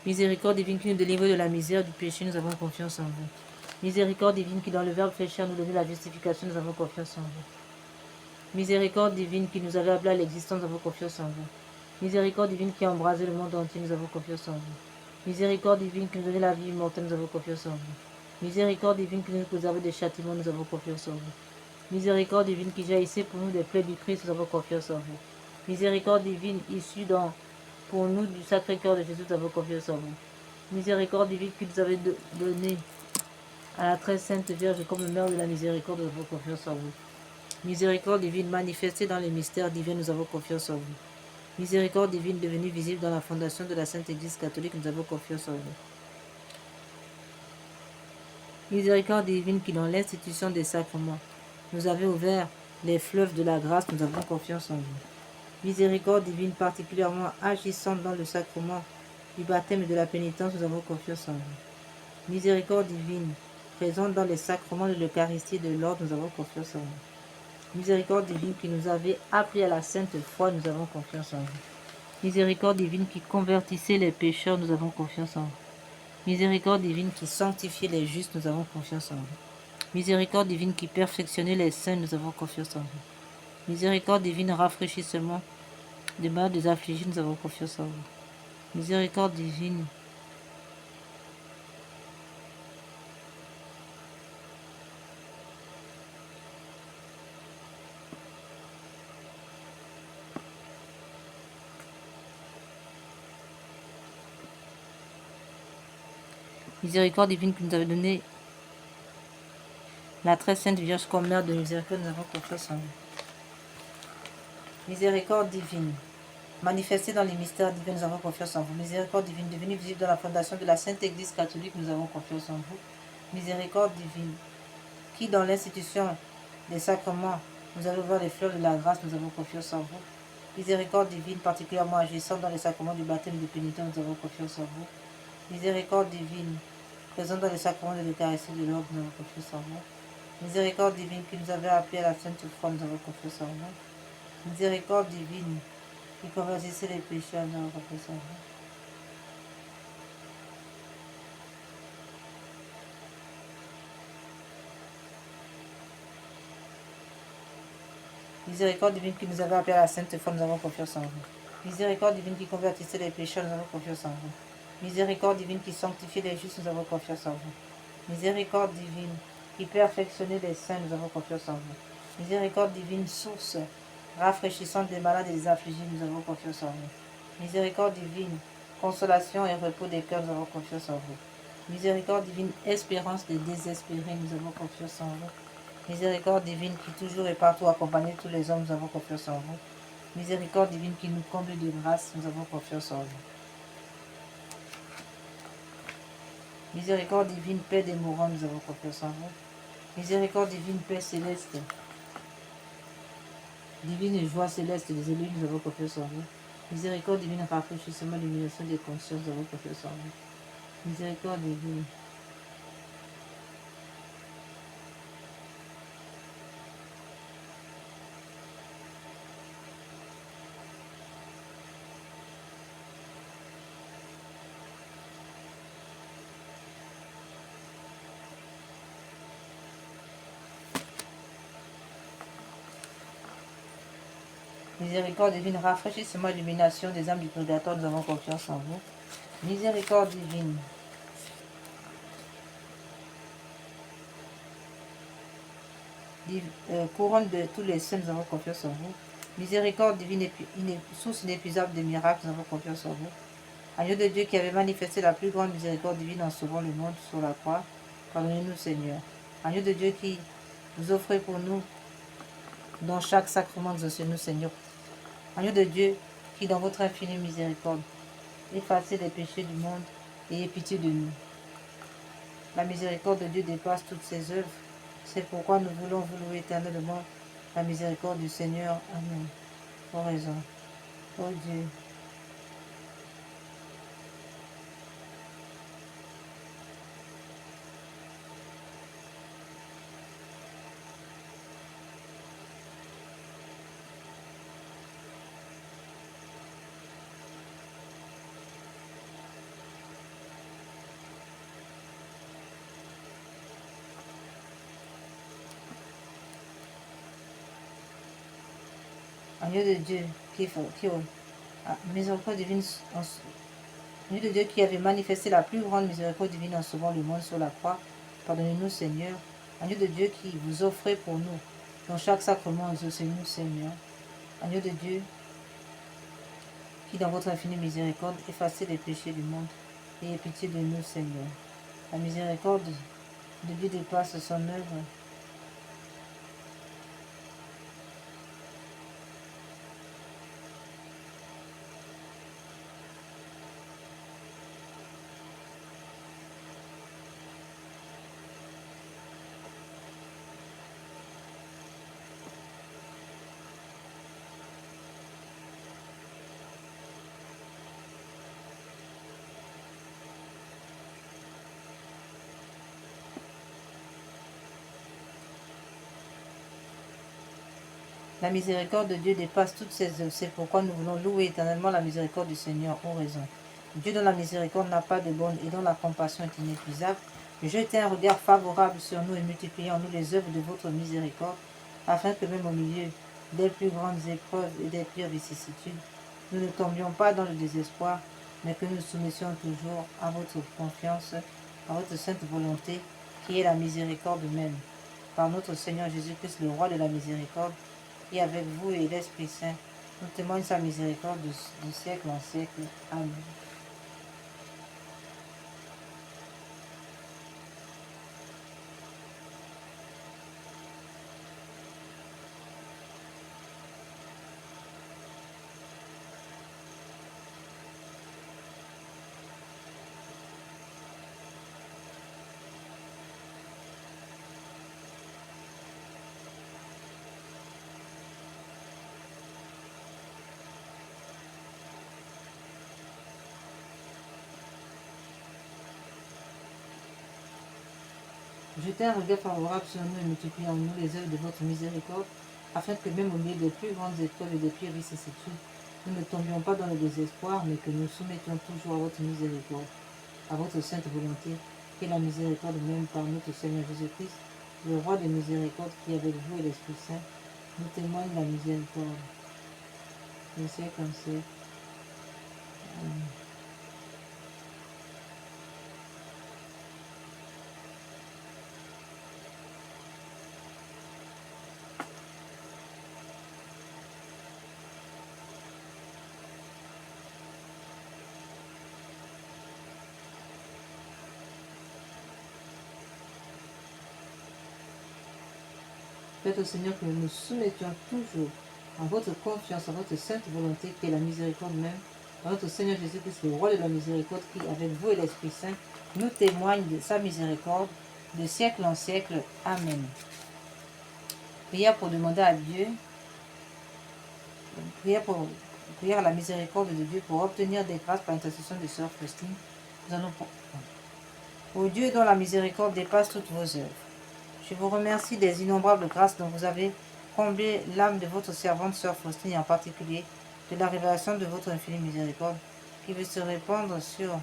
Miséricorde divine qui nous délivre de la misère du péché, nous avons confiance en vous. Miséricorde divine qui dans le Verbe fait chair nous donnait la justification, nous avons confiance en vous. Miséricorde divine qui nous avait appelé à l'existence, nous avons confiance en vous. Miséricorde divine qui a embrasé le monde entier, nous avons confiance en vous. Miséricorde divine qui nous donnait la vie immortelle, nous avons confiance en vous. Miséricorde divine qui nous préservait des châtiments, nous avons confiance en vous. Miséricorde divine qui jaillissait pour nous des plaies du Christ, nous avons confiance en vous. Miséricorde divine issue pour nous du Sacré-Cœur de Jésus, nous avons confiance en vous. Miséricorde divine qui nous avait donné à la très sainte Vierge comme mère de la miséricorde, nous avons confiance en vous. Miséricorde divine manifestée dans les mystères divins, nous avons confiance en vous. Miséricorde divine devenue visible dans la fondation de la Sainte Église catholique, nous avons confiance en vous. Miséricorde divine qui dans l'institution des sacrements nous avez ouvert les fleuves de la grâce, nous avons confiance en vous. Miséricorde divine particulièrement agissante dans le sacrement du baptême et de la pénitence, nous avons confiance en vous. Miséricorde divine présente dans les sacrements de l'Eucharistie et de l'ordre, nous avons confiance en vous. Miséricorde divine qui nous avait appris à la sainte foi, nous avons confiance en vous. Miséricorde divine qui convertissait les pécheurs, nous avons confiance en vous. Miséricorde divine qui sanctifiait les justes, nous avons confiance en vous. Miséricorde divine qui perfectionnait les saints, nous avons confiance en vous. Miséricorde divine rafraîchissement des malades, des affligés, nous avons confiance en vous. Miséricorde divine miséricorde divine qui nous avait donné la très sainte Vierge comme mère de miséricorde, nous avons confiance en vous. Miséricorde divine manifestée dans les mystères divins, nous avons confiance en vous. Miséricorde divine devenue visible dans la fondation de la Sainte Église catholique, nous avons confiance en vous. Miséricorde divine qui dans l'institution des sacrements nous avez ouvert les fleurs de la grâce, nous avons confiance en vous. Miséricorde divine particulièrement agissante dans les sacrements du baptême et de pénitence, nous avons confiance en vous. Miséricorde divine présente dans les sacrements de l'Eucharistie et de l'ordre, nous avons confiance en vous. Miséricorde divine qui nous avait appelés à la sainte foi, nous avons confiance en vous. Miséricorde divine qui convertissait les pécheurs, nous avons confiance en vous. Miséricorde divine qui nous avait appelés à la sainte foi, nous avons confiance en vous. Miséricorde divine qui convertissait les pécheurs, nous avons confiance en vous. Miséricorde divine qui sanctifiait les justes, nous avons confiance en vous. Miséricorde divine qui perfectionnait les saints, nous avons confiance en vous. Miséricorde divine, source rafraîchissante des malades et des affligés, nous avons confiance en vous. Miséricorde divine, consolation et repos des cœurs, nous avons confiance en vous. Miséricorde divine, espérance des désespérés, nous avons confiance en vous. Miséricorde divine qui toujours et partout accompagne tous les hommes, nous avons confiance en vous. Miséricorde divine qui nous comble de grâce, nous avons confiance en vous. Miséricorde divine, paix des mourants, nous avons confiance en vous. Miséricorde divine, paix céleste, divine joie céleste des élus, nous avons confiance en vous. Miséricorde divine, rafraîchissement, illumination des consciences, nous avons confiance en vous. Miséricorde divine. Miséricorde divine, rafraîchissement, illumination des âmes du purgatoire, nous avons confiance en vous. Miséricorde divine. Couronne de tous les saints, nous avons confiance en vous. Miséricorde divine, source inépuisable de miracles, nous avons confiance en vous. Agneau de Dieu qui avait manifesté la plus grande miséricorde divine en sauvant le monde sur la croix, pardonnez-nous Seigneur. Agneau de Dieu qui vous offrez pour nous dans chaque sacrement, exaucez-nous Seigneur. Agneau de Dieu qui dans votre infinie miséricorde effacez les péchés du monde et ayez pitié de nous. La miséricorde de Dieu dépasse toutes ses œuvres. C'est pourquoi nous voulons vous louer éternellement la miséricorde du Seigneur. Amen. Oraison. Ô Dieu, agneau de Dieu miséricorde divine, agneau de Dieu qui avait manifesté la plus grande miséricorde divine en sauvant le monde sur la croix, pardonnez-nous Seigneur. Agneau de Dieu qui vous offrez pour nous dans chaque sacrement, exaucez-nous Seigneur. Agneau de Dieu qui dans votre infinie miséricorde effacez les péchés du monde et ayez pitié de nous Seigneur. La miséricorde de Dieu dépasse son œuvre. La miséricorde de Dieu dépasse toutes ses œuvres. C'est pourquoi nous voulons louer éternellement la miséricorde du Seigneur. Oraison. Dieu dont la miséricorde n'a pas de borne et dont la compassion est inépuisable, jetez un regard favorable sur nous et multipliez en nous les œuvres de votre miséricorde, afin que même au milieu des plus grandes épreuves et des pires vicissitudes, nous ne tombions pas dans le désespoir, mais que nous soumettions toujours à votre confiance, à votre sainte volonté, qui est la miséricorde même. Par notre Seigneur Jésus-Christ, le roi de la miséricorde, et avec vous et l'Esprit Saint, nous témoigne sa miséricorde du siècle en siècle. Amen. Jetez un regard favorable sur nous et multipliez en nous les œuvres de votre miséricorde, afin que même au milieu des plus grandes épreuves et des pires vicissitudes, nous ne tombions pas dans le désespoir, mais que nous soumettions toujours à votre miséricorde, à votre sainte volonté, qui est la miséricorde même par notre Seigneur Jésus-Christ, le roi de miséricorde qui avec vous et l'Esprit Saint, nous témoigne la miséricorde. Le siècle en siècle. Amen. au Seigneur que nous nous soumettions toujours à votre confiance, à votre sainte volonté, qui est la miséricorde même, à notre Seigneur Jésus-Christ, le roi de la miséricorde, qui, avec vous et l'Esprit Saint, nous témoigne de sa miséricorde de siècle en siècle. Amen. Prière pour demander à Dieu, prière à la miséricorde de Dieu pour obtenir des grâces par l'intercession de Sœur Faustine. Nous allons Ô Dieu dont la miséricorde dépasse toutes vos œuvres, je vous remercie des innombrables grâces dont vous avez comblé l'âme de votre servante Sœur Faustine, et en particulier de la révélation de votre infinie miséricorde qui veut se répandre sur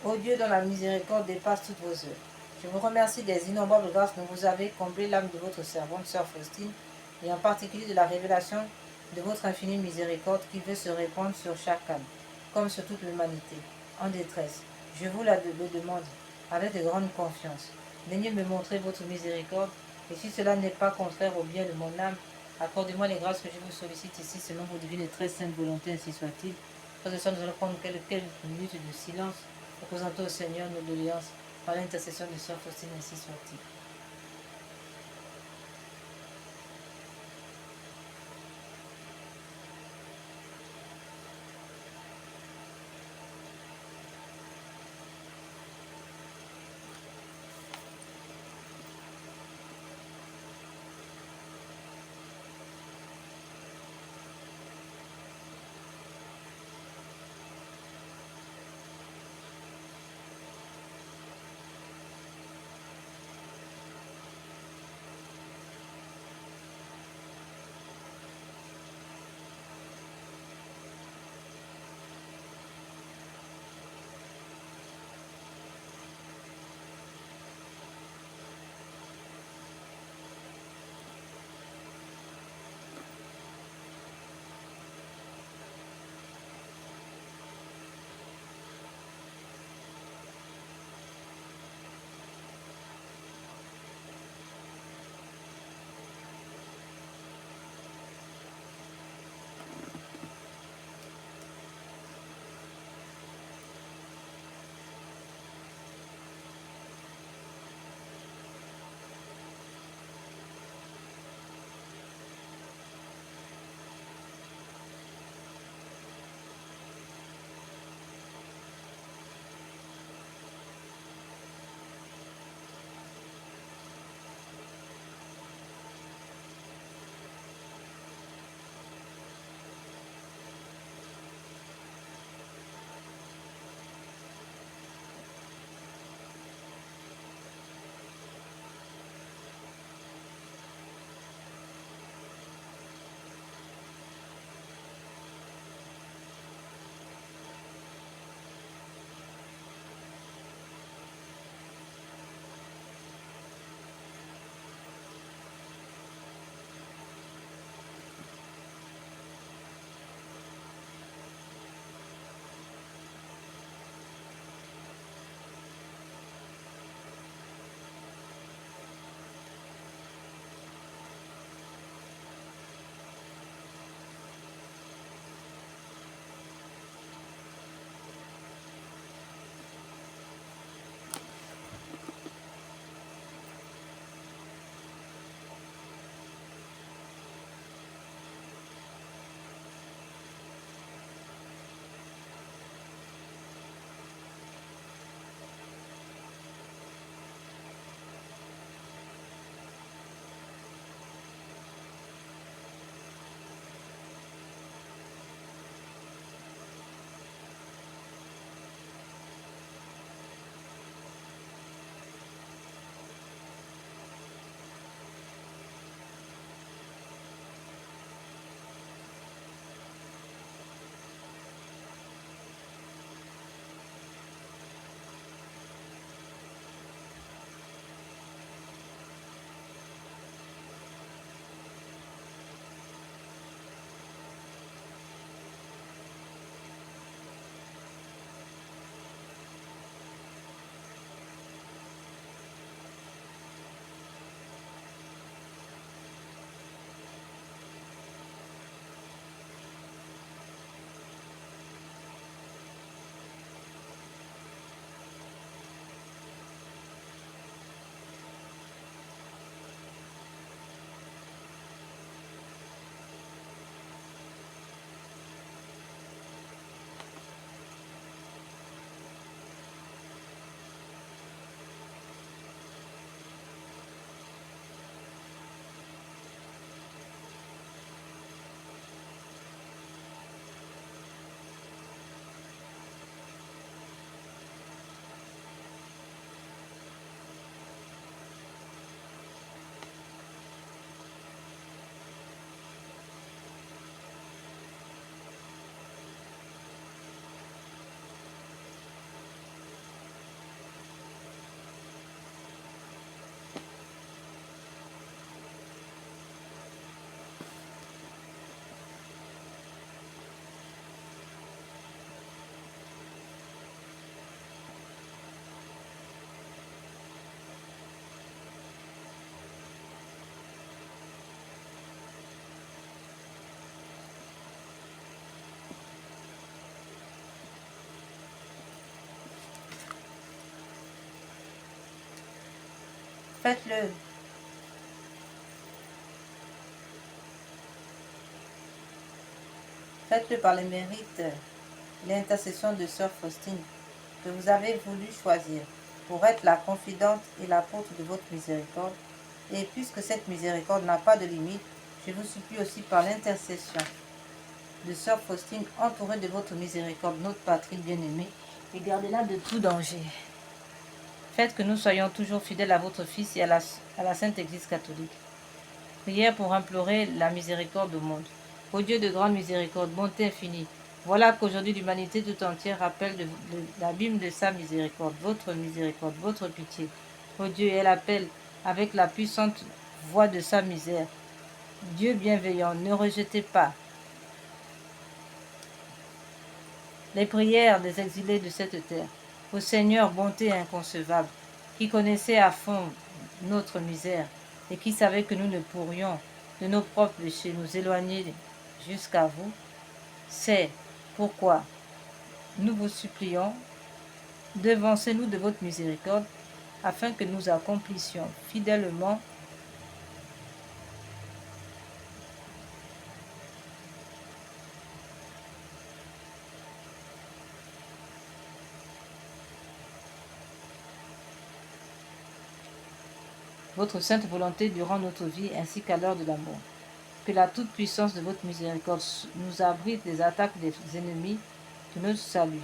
Ô Dieu dont la miséricorde dépasse toutes vos œuvres, je vous remercie des innombrables grâces dont vous avez comblé l'âme de votre servante Sœur Faustine, et en particulier de la révélation de votre infinie miséricorde qui veut se répandre sur chaque âme, comme sur toute l'humanité, en détresse. Je vous le demande avec de grande confiance. Daignez me montrer votre miséricorde, et si cela n'est pas contraire au bien de mon âme, accordez-moi les grâces que je vous sollicite ici selon vos divines et très saintes volontés, ainsi soit-il. Frères et sœurs, nous allons prendre quelques minutes de silence pour présenter au Seigneur nos doléances par l'intercession de Sœur Faustine, ainsi soit-il. Faites-le. Faites-le par les mérites, l'intercession de Sœur Faustine, que vous avez voulu choisir pour être la confidente et l'apôtre de votre miséricorde. Et puisque cette miséricorde n'a pas de limite, je vous supplie aussi par l'intercession de Sœur Faustine, entourée de votre miséricorde, notre patrie bien-aimée, et gardez-la de tout danger. Faites que nous soyons toujours fidèles à votre Fils et à la Sainte Église catholique. Prière pour implorer la miséricorde au monde. Ô Dieu de grande miséricorde, bonté infinie, voilà qu'aujourd'hui l'humanité tout entière rappelle l'abîme de sa miséricorde, votre pitié. Ô Dieu, elle appelle avec la puissante voix de sa misère. Dieu bienveillant, ne rejetez pas les prières des exilés de cette terre. Ô Seigneur, bonté inconcevable, qui connaissait à fond notre misère et qui savait que nous ne pourrions, de nos propres péchés, nous éloigner jusqu'à vous, c'est pourquoi nous vous supplions, devancez-nous de votre miséricorde, afin que nous accomplissions fidèlement votre sainte volonté durant notre vie ainsi qu'à l'heure de la mort. Que la toute-puissance de votre miséricorde nous abrite des attaques des ennemis de notre salut.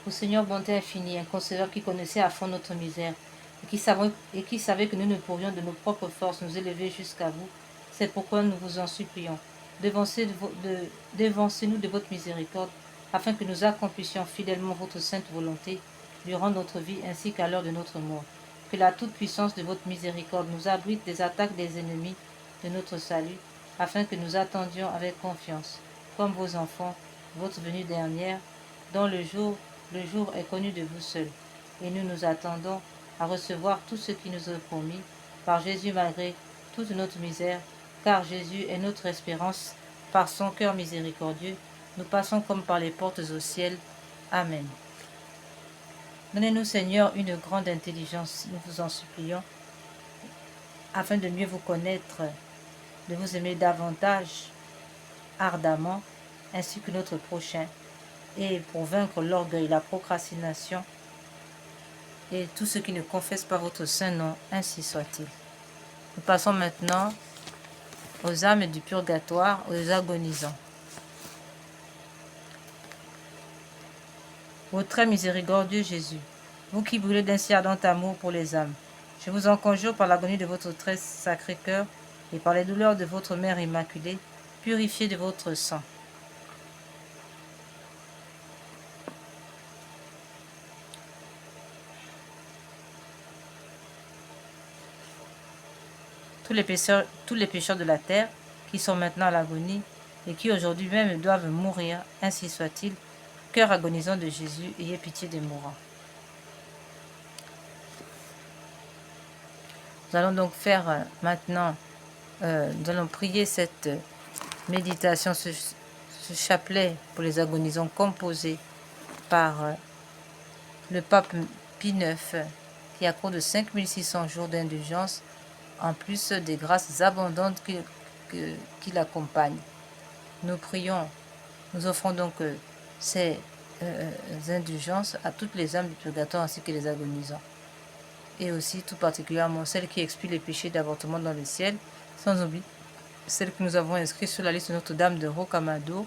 Ô Seigneur, bonté infinie, inconcevable, qui connaissait à fond notre misère, et qui savait que nous ne pourrions de nos propres forces nous élever jusqu'à vous, c'est pourquoi nous vous en supplions. Devancez-nous de votre miséricorde, afin que nous accomplissions fidèlement votre sainte volonté durant notre vie ainsi qu'à l'heure de notre mort. Que la toute-puissance de votre miséricorde nous abrite des attaques des ennemis de notre salut, afin que nous attendions avec confiance, comme vos enfants, votre venue dernière, dont le jour est connu de vous seuls. Et nous nous attendons à recevoir tout ce qui nous est promis, par Jésus malgré toute notre misère, car Jésus est notre espérance. Par son cœur miséricordieux, nous passons comme par les portes au ciel. Amen. Donnez-nous, Seigneur, une grande intelligence, nous vous en supplions, afin de mieux vous connaître, de vous aimer davantage, ardemment, ainsi que notre prochain, et pour vaincre l'orgueil, la procrastination, et tout ce qui ne confesse pas votre saint nom, ainsi soit-il. Nous passons maintenant aux âmes du purgatoire, aux agonisants. Ô très miséricordieux Jésus, vous qui brûlez d'un si ardent amour pour les âmes, je vous en conjure par l'agonie de votre très sacré cœur et par les douleurs de votre Mère Immaculée, purifiez de votre sang. Tous les pécheurs de la terre qui sont maintenant à l'agonie et qui aujourd'hui même doivent mourir, ainsi soit-il, cœur agonisant de Jésus, ayez pitié des mourants. Nous allons donc faire maintenant, nous allons prier cette méditation, ce chapelet pour les agonisants composé par le pape Pie IX qui accorde 5600 jours d'indulgence en plus des grâces abondantes qui l'accompagnent. Nous prions, nous offrons donc ces indulgences à toutes les âmes du purgatoire ainsi que les agonisants. Et aussi tout particulièrement celles qui expient les péchés d'avortement dans le ciel, sans oublier celles que nous avons inscrites sur la liste de Notre-Dame de Rocamadour.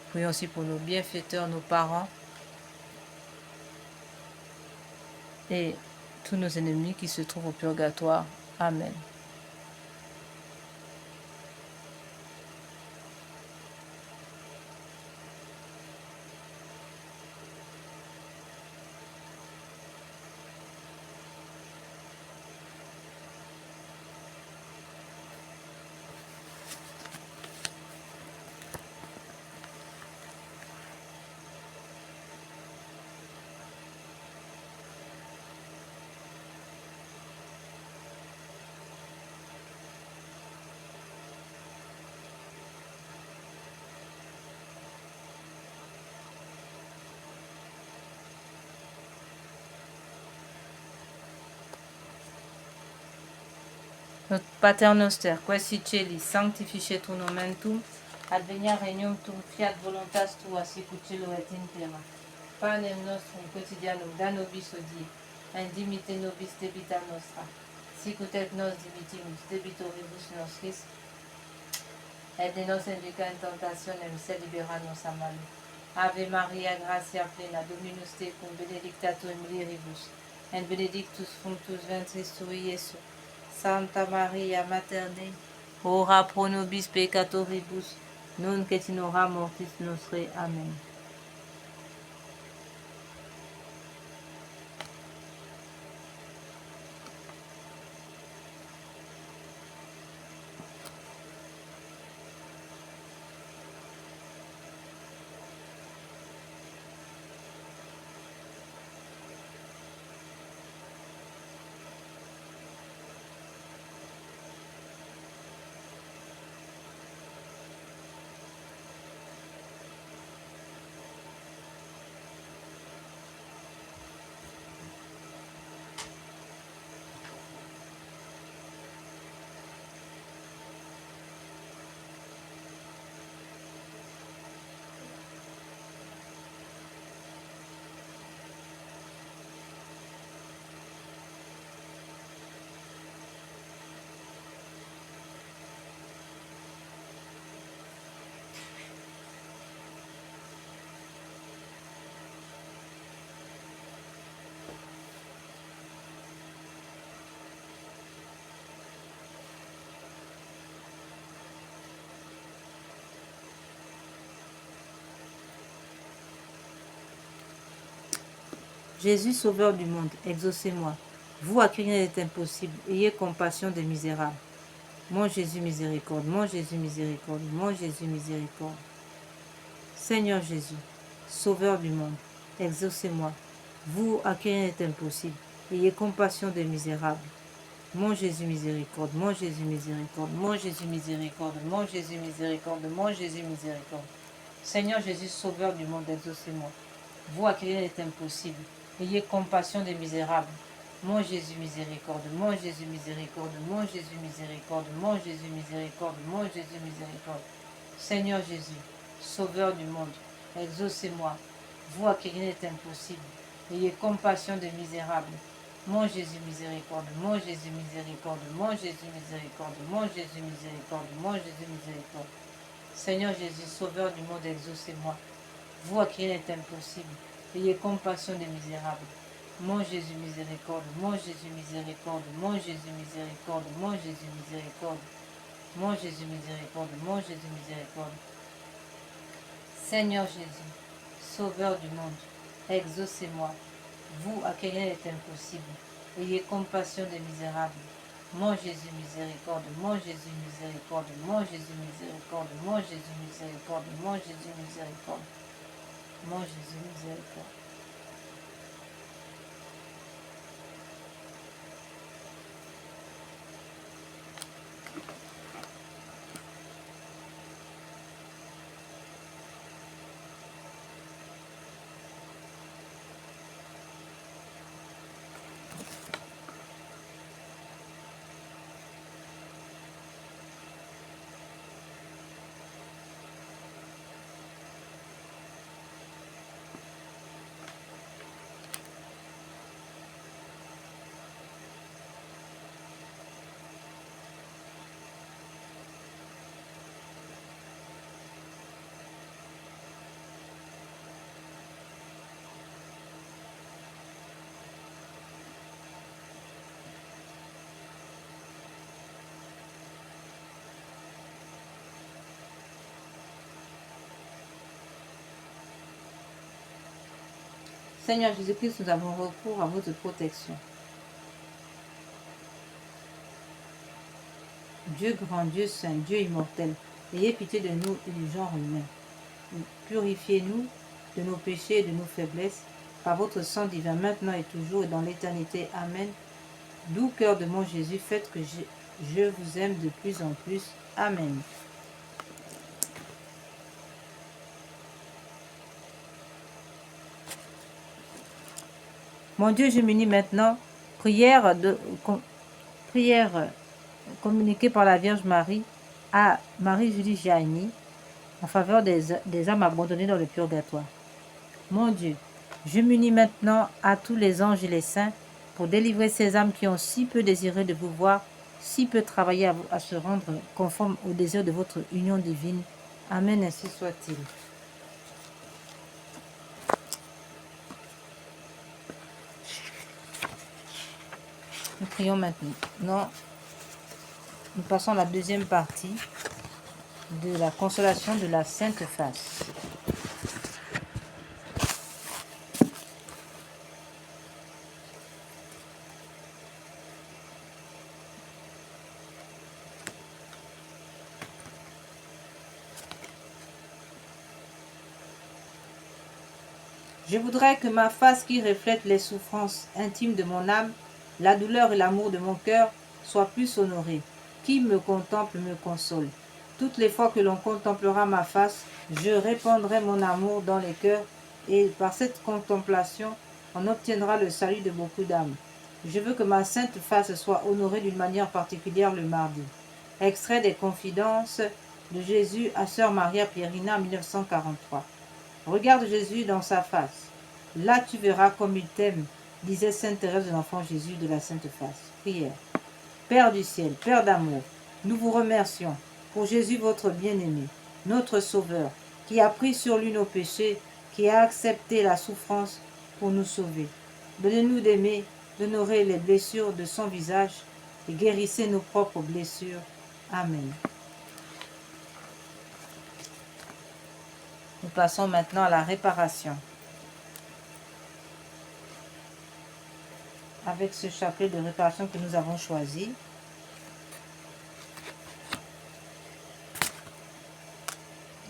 Prions aussi pour nos bienfaiteurs, nos parents et tous nos ennemis qui se trouvent au purgatoire. Amen. Notre Pater Noster, quae celi, sanctificetur nomen tuum, advenia regnum tuum, fiat voluntas tua, sicut cielo et in terra. Panem nostrum quotidianum da nobis hodie, et dimitte nobis debita nostra, sicut et nos dimitimus debitoribus nostris, et de nos induca in tentationem, sed libera nos a malo. Ave Maria, gratia plena, Dominus tecum, benedicta tu in mulieribus, et benedictus fructus ventris tui, Iesus. Santa Maria Mater Dei, ora pro nobis peccatoribus, nunc et in hora mortis nostrae. Amen. Jésus, sauveur du monde, exaucez-moi. Vous à qui rien n'est impossible, ayez compassion des misérables. Mon Jésus, miséricorde. Mon Jésus, miséricorde. Mon Jésus, miséricorde. Seigneur Jésus, sauveur du monde, exaucez-moi. Vous à qui rien n'est impossible, ayez compassion des misérables. Mon Jésus, miséricorde. Mon Jésus, miséricorde. Mon Jésus, miséricorde. Mon Jésus, miséricorde. Mon Jésus, miséricorde. Seigneur Jésus, sauveur du monde, exaucez-moi. Vous à qui rien n'est impossible, ayez compassion des misérables. Mon Jésus, miséricorde. Mon Jésus, miséricorde. Mon Jésus, miséricorde. Mon Jésus, miséricorde. Mon Jésus, miséricorde. Seigneur Jésus, sauveur du monde, exaucez-moi. Vous à qui rien n'est impossible, ayez compassion des misérables. Mon Jésus, miséricorde. Mon Jésus, miséricorde. Mon Jésus, miséricorde. Mon Jésus, miséricorde. Mon Jésus, miséricorde. Seigneur Jésus, sauveur du monde, exaucez-moi. Vous à qui rien n'est impossible, ayez compassion des misérables. Mon Jésus, miséricorde. Mon Jésus, miséricorde. Mon Jésus, miséricorde. Mon Jésus, miséricorde. Mon Jésus, miséricorde. Mon Jésus, miséricorde. Seigneur Jésus, sauveur du monde, exaucez-moi. Vous à qui rien n'est impossible, ayez compassion des misérables. Mon Jésus, miséricorde. Mon Jésus, miséricorde. Mon Jésus, miséricorde. Mon Jésus, miséricorde. Mon Jésus, miséricorde. Mon Jésus, miséricorde. Seigneur Jésus-Christ, nous avons recours à votre protection. Dieu grand, Dieu saint, Dieu immortel, ayez pitié de nous et du genre humain. Purifiez-nous de nos péchés et de nos faiblesses, par votre sang divin, maintenant et toujours et dans l'éternité. Amen. Doux cœur de mon Jésus, faites que je vous aime de plus en plus. Amen. Mon Dieu, je m'unis maintenant. Prière communiquée par la Vierge Marie à Marie-Julie Gianni en faveur des âmes abandonnées dans le purgatoire. Mon Dieu, je m'unis maintenant à tous les anges et les saints pour délivrer ces âmes qui ont si peu désiré de vous voir, si peu travaillé à se rendre conforme au désir de votre union divine. Amen, ainsi soit-il. Nous prions maintenant. Nous passons à la deuxième partie de la consolation de la Sainte Face. Je voudrais que ma face qui reflète les souffrances intimes de mon âme, la douleur et l'amour de mon cœur, soit plus honorée. Qui me contemple me console. Toutes les fois que l'on contemplera ma face, je répandrai mon amour dans les cœurs, et par cette contemplation, on obtiendra le salut de beaucoup d'âmes. Je veux que ma sainte face soit honorée d'une manière particulière le mardi. Extrait des Confidences de Jésus à Sœur Maria Pierina, 1943. Regarde Jésus dans sa face. Là tu verras comme il t'aime, disait Sainte Thérèse de l'Enfant Jésus de la Sainte Face. Prière. Père du ciel, Père d'amour, nous vous remercions pour Jésus votre bien-aimé, notre Sauveur, qui a pris sur lui nos péchés, qui a accepté la souffrance pour nous sauver. Donnez-nous d'aimer, d'honorer les blessures de son visage et guérissez nos propres blessures. Amen. Nous passons maintenant à la réparation. avec ce chapelet de réparation que nous avons choisi.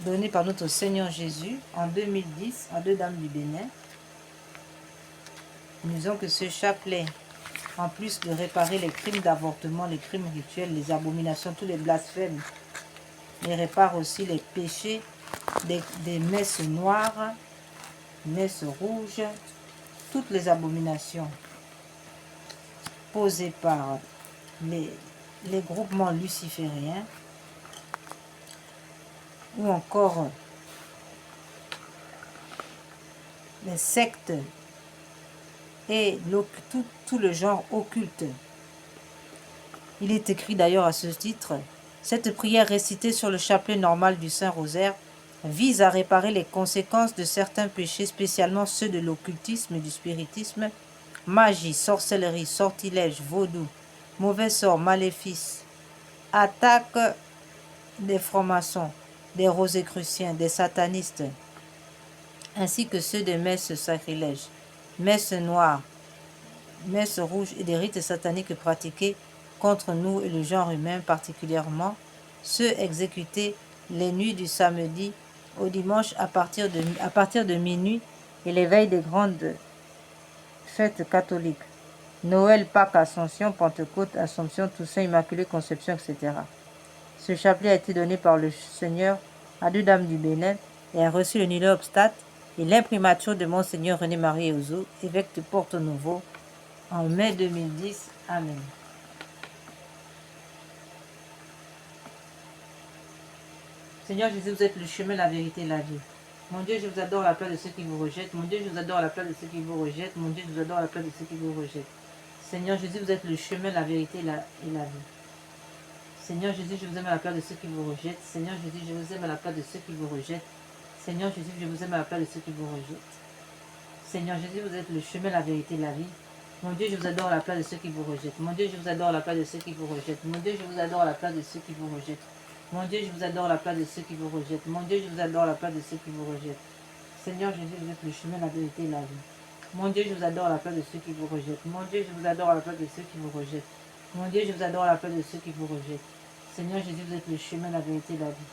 Donné par notre Seigneur Jésus en 2010 à deux dames du Bénin. Nous disons que ce chapelet, en plus de réparer les crimes d'avortement, les crimes rituels, les abominations, tous les blasphèmes, il répare aussi les péchés des messes noires, messes rouges, toutes les abominations posées par les groupements lucifériens ou encore les sectes et tout le genre occulte. Il est écrit d'ailleurs à ce titre, cette prière récitée sur le chapelet normal du Saint-Rosaire vise à réparer les conséquences de certains péchés, spécialement ceux de l'occultisme et du spiritisme, magie, sorcellerie, sortilège, vaudou, mauvais sort, maléfices, attaque des francs-maçons, des rosicruciens, des satanistes, ainsi que ceux des messes sacrilèges, messes noires, messes rouges et des rites sataniques pratiqués contre nous et le genre humain, particulièrement ceux exécutés les nuits du samedi au dimanche à partir de minuit et les veilles des grandes fêtes catholiques, Noël, Pâques, Ascension, Pentecôte, Assomption, Toussaint, Immaculée Conception, etc. Ce chapelet a été donné par le Seigneur à deux dames du Bénin et a reçu le nullet obstat et l'imprimature de Monseigneur René-Marie Eozo, évêque de Porto Novo, en mai 2010. Amen. Seigneur Jésus, vous êtes le chemin, la vérité et la vie. Mon Dieu, je vous adore à la place de ceux qui vous rejettent. Mon Dieu, je vous adore à la place de ceux qui vous rejettent. Mon Dieu, je vous adore à la place de ceux qui vous rejettent. Seigneur Jésus, vous êtes le chemin, la vérité et la vie. Seigneur Jésus, je vous aime à la place de ceux qui vous rejettent. Seigneur Jésus, je vous aime à la place de ceux qui vous rejettent. Seigneur Jésus, je vous aime à la place de ceux qui vous rejettent. Seigneur Jésus, vous êtes le chemin, la vérité et la vie. Mon Dieu, je vous adore à la place de ceux qui vous rejettent. Mon Dieu, je vous adore à la place de ceux qui vous rejettent. Mon Dieu, je vous adore à la place de ceux qui vous rejettent. Mon Dieu, je vous adore à la place de ceux qui vous rejettent. Mon Dieu, je vous adore à la place de ceux qui vous rejettent. Seigneur Jésus, vous êtes le chemin, la vérité et la vie. Mon Dieu, je vous adore à la place de ceux qui vous rejettent. Mon Dieu, je vous adore à la place de ceux qui vous rejettent. Mon Dieu, je vous adore à la place de ceux qui vous rejettent. Seigneur Jésus, vous êtes le chemin, la vérité et la vie.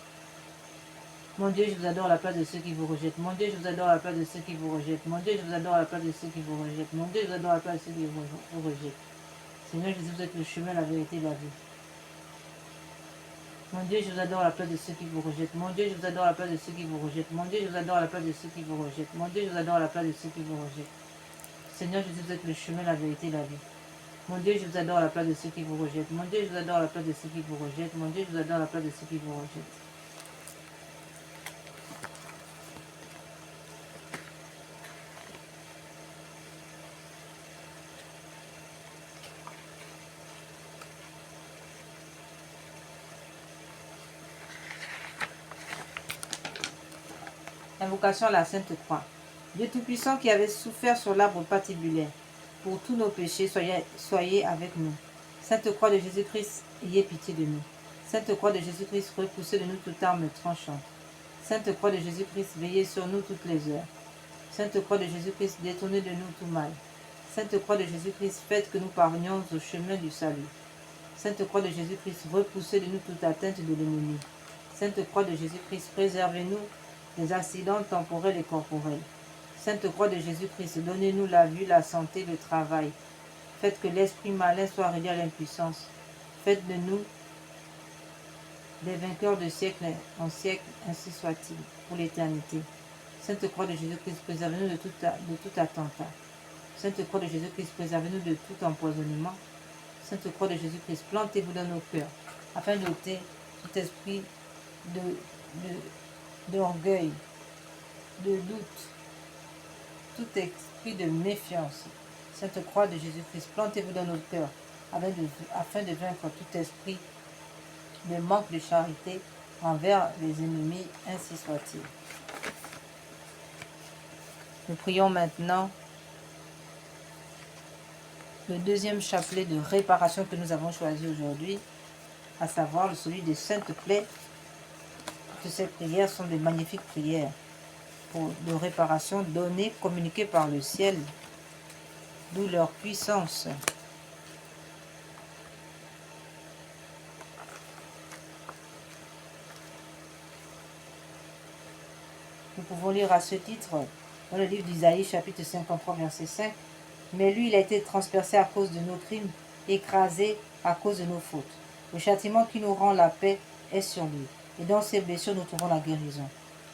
Mon Dieu, je vous adore à la place de ceux qui vous rejettent. Mon Dieu, je vous adore à la place de ceux qui vous rejettent. Mon Dieu, je vous adore à la place de ceux qui vous rejettent. Mon Dieu, je vous adore à la place de ceux qui vous rejettent. Seigneur Jésus, vous êtes le chemin, la vérité et la vie. Mon Dieu, je vous adore à la place de ceux qui vous rejettent. Mon Dieu, je vous adore à la place de ceux qui vous rejettent. Mon Dieu, je vous adore à la place de ceux qui vous rejettent. Mon Dieu, je vous adore à la place de ceux qui vous rejettent. Seigneur Jésus, vous êtes le chemin, la vérité et la vie. Mon Dieu, je vous adore à la place de ceux qui vous rejettent. Mon Dieu, je vous adore à la place de ceux qui vous rejettent. Mon Dieu, je vous adore à la place de ceux qui vous rejettent. Invocation à la Sainte Croix. Dieu Tout-Puissant qui avait souffert sur l'arbre patibulaire, pour tous nos péchés, soyez avec nous. Sainte Croix de Jésus-Christ, ayez pitié de nous. Sainte Croix de Jésus-Christ, repoussez de nous toute arme tranchante. Sainte Croix de Jésus-Christ, veillez sur nous toutes les heures. Sainte Croix de Jésus-Christ, détournez de nous tout mal. Sainte Croix de Jésus-Christ, faites que nous parvenions au chemin du salut. Sainte Croix de Jésus-Christ, repoussez de nous toute atteinte de l'ennemi. Sainte Croix de Jésus-Christ, préservez-nous des accidents temporels et corporels. Sainte Croix de Jésus-Christ, donnez-nous la vue, la santé, le travail. Faites que l'esprit malin soit réduit à l'impuissance. Faites de nous des vainqueurs de siècle en siècle, ainsi soit-il, pour l'éternité. Sainte Croix de Jésus-Christ, préservez-nous de tout attentat. Sainte Croix de Jésus-Christ, préservez-nous de tout empoisonnement. Sainte Croix de Jésus-Christ, plantez-vous dans nos cœurs, afin d'ôter tout esprit d'orgueil, de doute, tout esprit de méfiance. Sainte Croix de Jésus-Christ, plantez-vous dans nos cœurs, afin de vaincre tout esprit de manque de charité envers les ennemis, ainsi soit-il. Nous prions maintenant le deuxième chapelet de réparation que nous avons choisi aujourd'hui, à savoir celui des saintes plaies. Que ces prières sont des magnifiques prières de réparation données, communiquées par le ciel d'où leur puissance. Nous pouvons lire à ce titre dans le livre d'Isaïe, chapitre 53, verset 5. Mais lui, il a été transpercé à cause de nos crimes, écrasé à cause de nos fautes. Le châtiment qui nous rend la paix est sur lui, et dans ses blessures nous trouvons la guérison.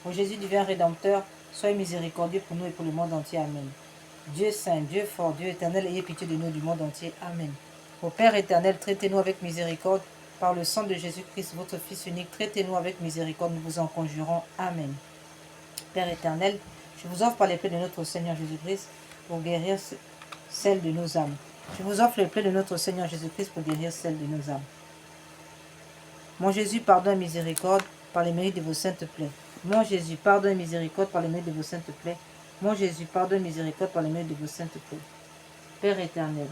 Ô Jésus divin Rédempteur, soyez miséricordieux pour nous et pour le monde entier. Amen. Dieu saint, Dieu fort, Dieu éternel, ayez pitié de nous du monde entier. Amen. Ô Père éternel, traitez-nous avec miséricorde. Par le sang de Jésus-Christ, votre Fils unique, traitez-nous avec miséricorde, nous vous en conjurons. Amen. Père éternel, je vous offre par les plaies de notre Seigneur Jésus-Christ pour guérir celle de nos âmes. Je vous offre les plaies de notre Seigneur Jésus-Christ pour guérir celle de nos âmes. Mon Jésus, pardonne miséricorde par les mérites de vos saintes plaies. Mon Jésus, pardonne miséricorde par les mérites de vos saintes plaies. Mon Jésus, pardonne miséricorde par les mérites de vos saintes plaies. Père éternel,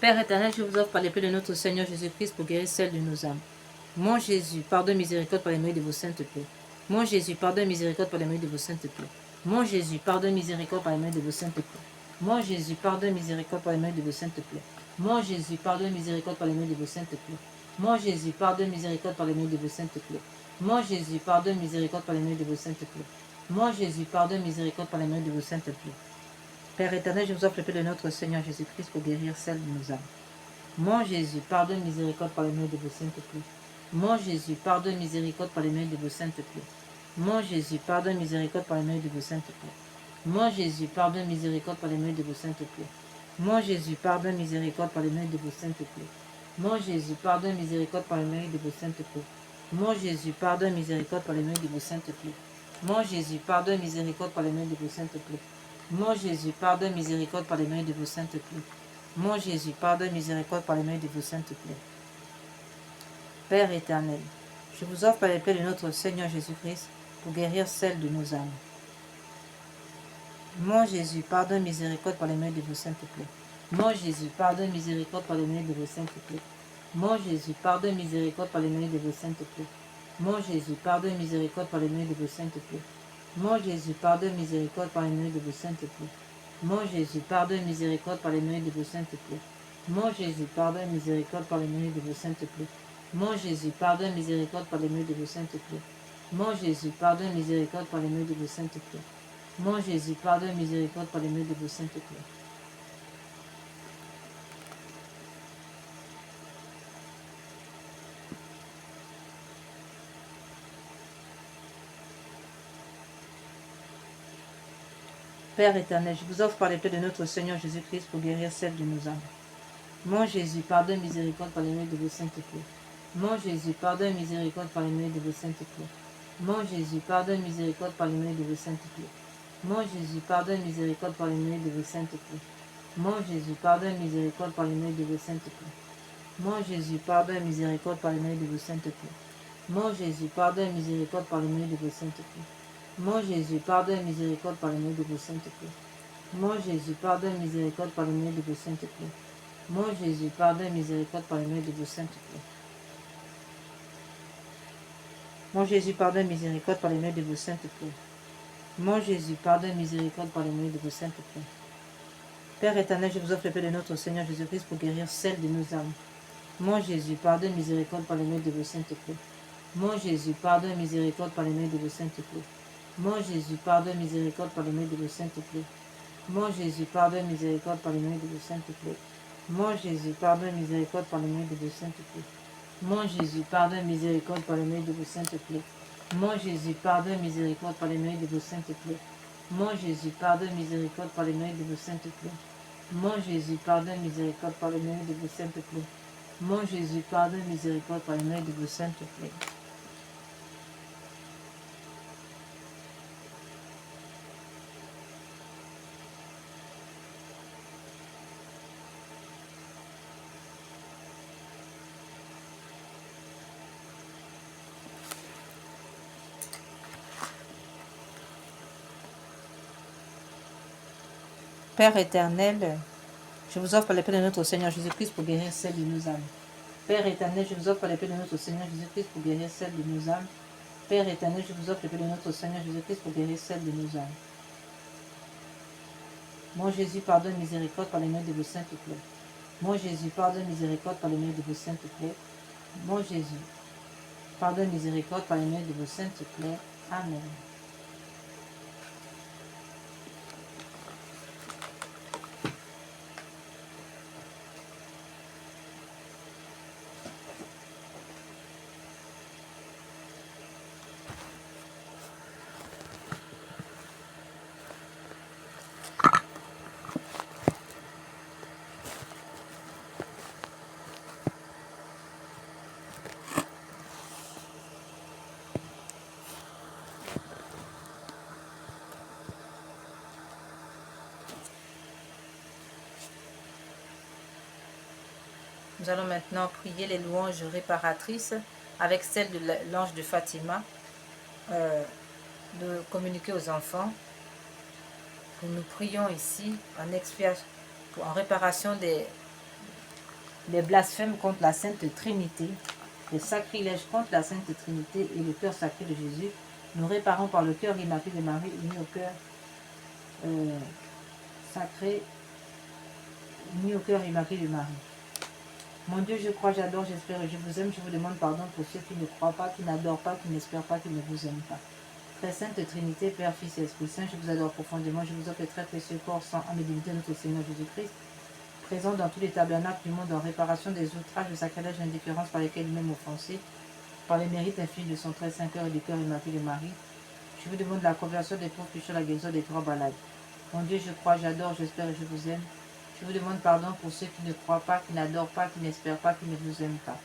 Père éternel, je vous offre par l'épée de notre Seigneur Jésus-Christ pour guérir celle de nos âmes. Mon Jésus, pardonne miséricorde par les mérites de vos saintes plaies. Mon Jésus, pardonne miséricorde par les mérites de vos saintes plaies. Mon Jésus, pardonne miséricorde par les mérites de vos saintes plaies. Mon Jésus, pardonne miséricorde par les mérites de vos saintes plaies. Mon Jésus, pardonne miséricorde par les mérites de vos saintes plaies. Mon Jésus, pardonne miséricorde par les mérites de vos saintes plaies. Mon Jésus, pardonne miséricorde par les mérites de vos saintes plaies. Mon Jésus, pardonne miséricorde par les mérites de vos saintes plaies. Père éternel, je vous offre le paix de notre Seigneur Jésus-Christ pour guérir celle de nos âmes. Mon Jésus, pardonne miséricorde par les mérites de vos saintes plaies. Mon Jésus, pardonne miséricorde par les mérites de vos saintes plaies. Mon Jésus, pardonne miséricorde par les mérites de vos saintes plaies. Mon Jésus, pardonne miséricorde par les mérites de vos saintes plaies. Mon Jésus, pardonne miséricorde par les mérites de vos saintes plaies. Mon Jésus, pardonne miséricorde par les mérites de vos saintes plaies. Mon Jésus, pardonne miséricorde par les mérites de vos saintes plaies. Mon Jésus, pardonne miséricorde par les mérites de vos saintes plaies. Mon Jésus, pardonne miséricorde par les mérites de vos saintes plaies. Mon Jésus, pardonne miséricorde par les mérites de vos saintes plaies. Père éternel, je vous offre par les plaies de notre Seigneur Jésus-Christ pour guérir celle de nos âmes. Mon Jésus, pardonne miséricorde par les mérites de vos saintes plaies. Mon Jésus, pardonne miséricorde par les mérites de vos saintes plaies. Mon Jésus, pardonne miséricorde par les mérites de vos saintes plaies. Mon Jésus, pardonne miséricorde par les mérites de vos saintes plaies. Mon Jésus, pardonne miséricorde par les mérites de vos saintes plaies. Mon Jésus, pardonne miséricorde par les mérites de vos saintes plaies. Mon Jésus, pardonne miséricorde par les mérites de vos saintes plaies. Mon Jésus, pardonne miséricorde par les mérites de vos saintes plaies. Mon Jésus, pardonne miséricorde par les mérites de vos saintes plaies. Mon Jésus, pardon et miséricorde par les mérites de vos saintes clés. Père éternel, je vous offre par l'épée de notre Seigneur Jésus-Christ pour guérir celle de nos âmes. Mon Jésus, pardon et miséricorde par les mérites de vos saintes clés. Mon Jésus, pardon et miséricorde par les mérites de vos saintes clés. Mon Jésus, pardon et miséricorde par les mérites de vos saintes clés. Mon Jésus, pardon et miséricorde par les mérites de vos saintes clés. Mon Jésus, pardon et miséricorde par les mérites de vos saintes clés. Mon Jésus, pardon et miséricorde par les mérites de vos saintes clés. Mon Jésus, pardon et miséricorde par les mérites de vos saintes clés. Mon Jésus, pardon et miséricorde par les mérites de vos saintes clés. Mon Jésus, pardon et miséricorde par les mérites de vos saintes clés. Mon Jésus, pardon et miséricorde par les mérites de vos saintes clés. Mon Jésus, pardon et miséricorde par les mérites de vos saintes clés. Mon Jésus, pardon et miséricorde par les mérites de vos saintes clés. Père éternel, je vous offre l'épée de notre Seigneur Jésus-Christ pour guérir celle de nos âmes. Mon Jésus, pardon et miséricorde par les mérites de vos saintes clés. Mon Jésus, pardon et miséricorde par les mérites de vos saintes clés. Mon Jésus, pardon et miséricorde par les mérites de vos saintes clés. Mon Jésus, pardon et miséricorde par les mérites de vos saintes clés. Mon Jésus, pardon et miséricorde par les mérites de vos saintes clés. Mon Jésus, pardon et miséricorde par les mérites de vos saintes clés. Mon Jésus, pardon et miséricorde par les mérites de vos saintes clés. Mon Jésus, pardon et miséricorde par les mérites de vos saintes clés. Mon Jésus, pardon et miséricorde par les mérites de vos saintes clés. Mon Jésus, pardon et miséricorde par les mérites de vos saintes clés. Père éternel, je vous offre l'épée de notre Seigneur Jésus-Christ pour guérir celle de nos âmes. Père éternel, je vous offre l'épée de notre Seigneur Jésus-Christ pour guérir celle de nos âmes. Père éternel, je vous offre l'épée de notre Seigneur Jésus-Christ pour guérir celle de nos âmes. Mon Jésus, pardonne, miséricorde par les mains de vos saintes clés. Mon Jésus, pardonne, miséricorde par les mains de vos saintes clés. Mon Jésus, pardonne, miséricorde par les mains de vos saintes clés. Amen. Nous allons maintenant prier les louanges réparatrices avec celle de l'ange de Fatima, de communiquer aux enfants. Nous prions ici en expiation, en réparation des blasphèmes contre la Sainte Trinité, les sacrilèges contre la Sainte Trinité et le cœur sacré de Jésus. Nous réparons par le cœur immaculé de Marie uni au cœur sacré, uni au cœur immaculé de Marie. Mon Dieu, je crois, j'adore, j'espère et je vous aime. Je vous demande pardon pour ceux qui ne croient pas, qui n'adorent pas, qui n'espèrent pas, qui ne vous aiment pas. Très Sainte Trinité, Père, Fils et Esprit Saint, je vous adore profondément. Je vous offre le très précieux corps sans âme et divinité de notre Seigneur Jésus-Christ, présent dans tous les tabernacles du monde en réparation des outrages, de sacrilèges et indifférences par lesquels il-même offensé, par les mérites infinis de son très saint cœur et du cœur immaculé de Marie. Je vous demande la conversion des pauvres pécheurs, la guérison des trois malades. Mon Dieu, je crois, j'adore, j'espère et je vous aime. Je vous demande pardon pour ceux qui ne croient pas, qui n'adorent pas, qui n'espèrent pas, qui ne vous aiment pas.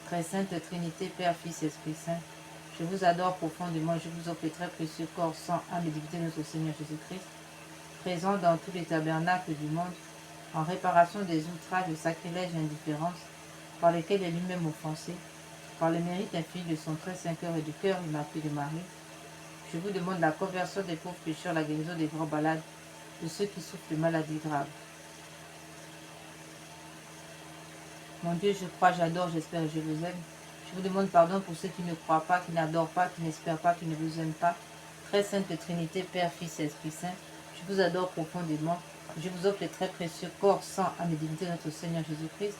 Très Sainte Trinité, Père, Fils et Esprit Saint, je vous adore profondément. Je vous offre le très précieux corps, sang, âme et divinité de notre Seigneur Jésus-Christ, présent dans tous les tabernacles du monde, en réparation des outrages, des sacrilèges et indifférences par lesquels il est lui-même offensé, par le mérite infini de son très saint cœur et du cœur immaculé de Marie. Je vous demande la conversion des pauvres pécheurs, la guérison des grands malades, de ceux qui souffrent de maladies graves. Mon Dieu, je crois, j'adore, j'espère et je vous aime. Je vous demande pardon pour ceux qui ne croient pas, qui n'adorent pas, qui n'espèrent pas, qui ne vous aiment pas. Très Sainte Trinité, Père, Fils et Esprit Saint, je vous adore profondément. Je vous offre le très précieux corps, sang, âme et divinité de notre Seigneur Jésus-Christ,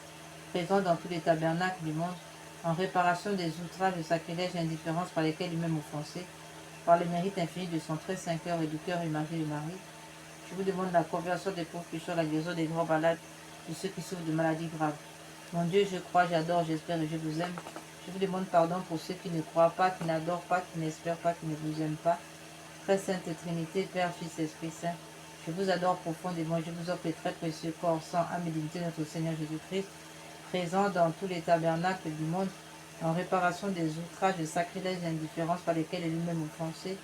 présent dans tous les tabernacles du monde, en réparation des outrages, des sacrilèges et indifférences par lesquels lui-même offensé, par les mérites infinis de son très saint cœur et du cœur immaculé de Marie, je vous demande la conversion des pauvres pécheurs, la guérison des grands malades, de ceux qui souffrent de maladies graves. Mon Dieu, je crois, j'adore, j'espère et je vous aime. Je vous demande pardon pour ceux qui ne croient pas, qui n'adorent pas, qui n'espèrent pas, qui ne vous aiment pas. Très sainte Trinité, Père, Fils, Esprit Saint, je vous adore profondément. Je vous offre les très précieux corps, sang, âme et divinité de notre Seigneur Jésus-Christ, présent dans tous les tabernacles du monde, en réparation des outrages, des sacrilèges et indifférences par lesquels il est lui-même offensé,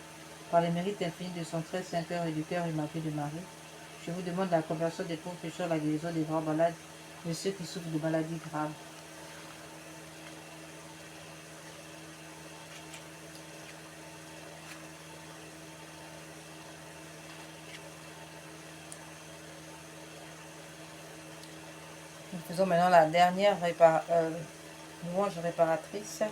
par les mérites infinis de son très saint cœur et du cœur immaculé de Marie. Je vous demande la conversion des pauvres pécheurs, la guérison des grands malades, de ceux qui souffrent de maladies graves. Nous faisons maintenant la dernière louange réparatrice,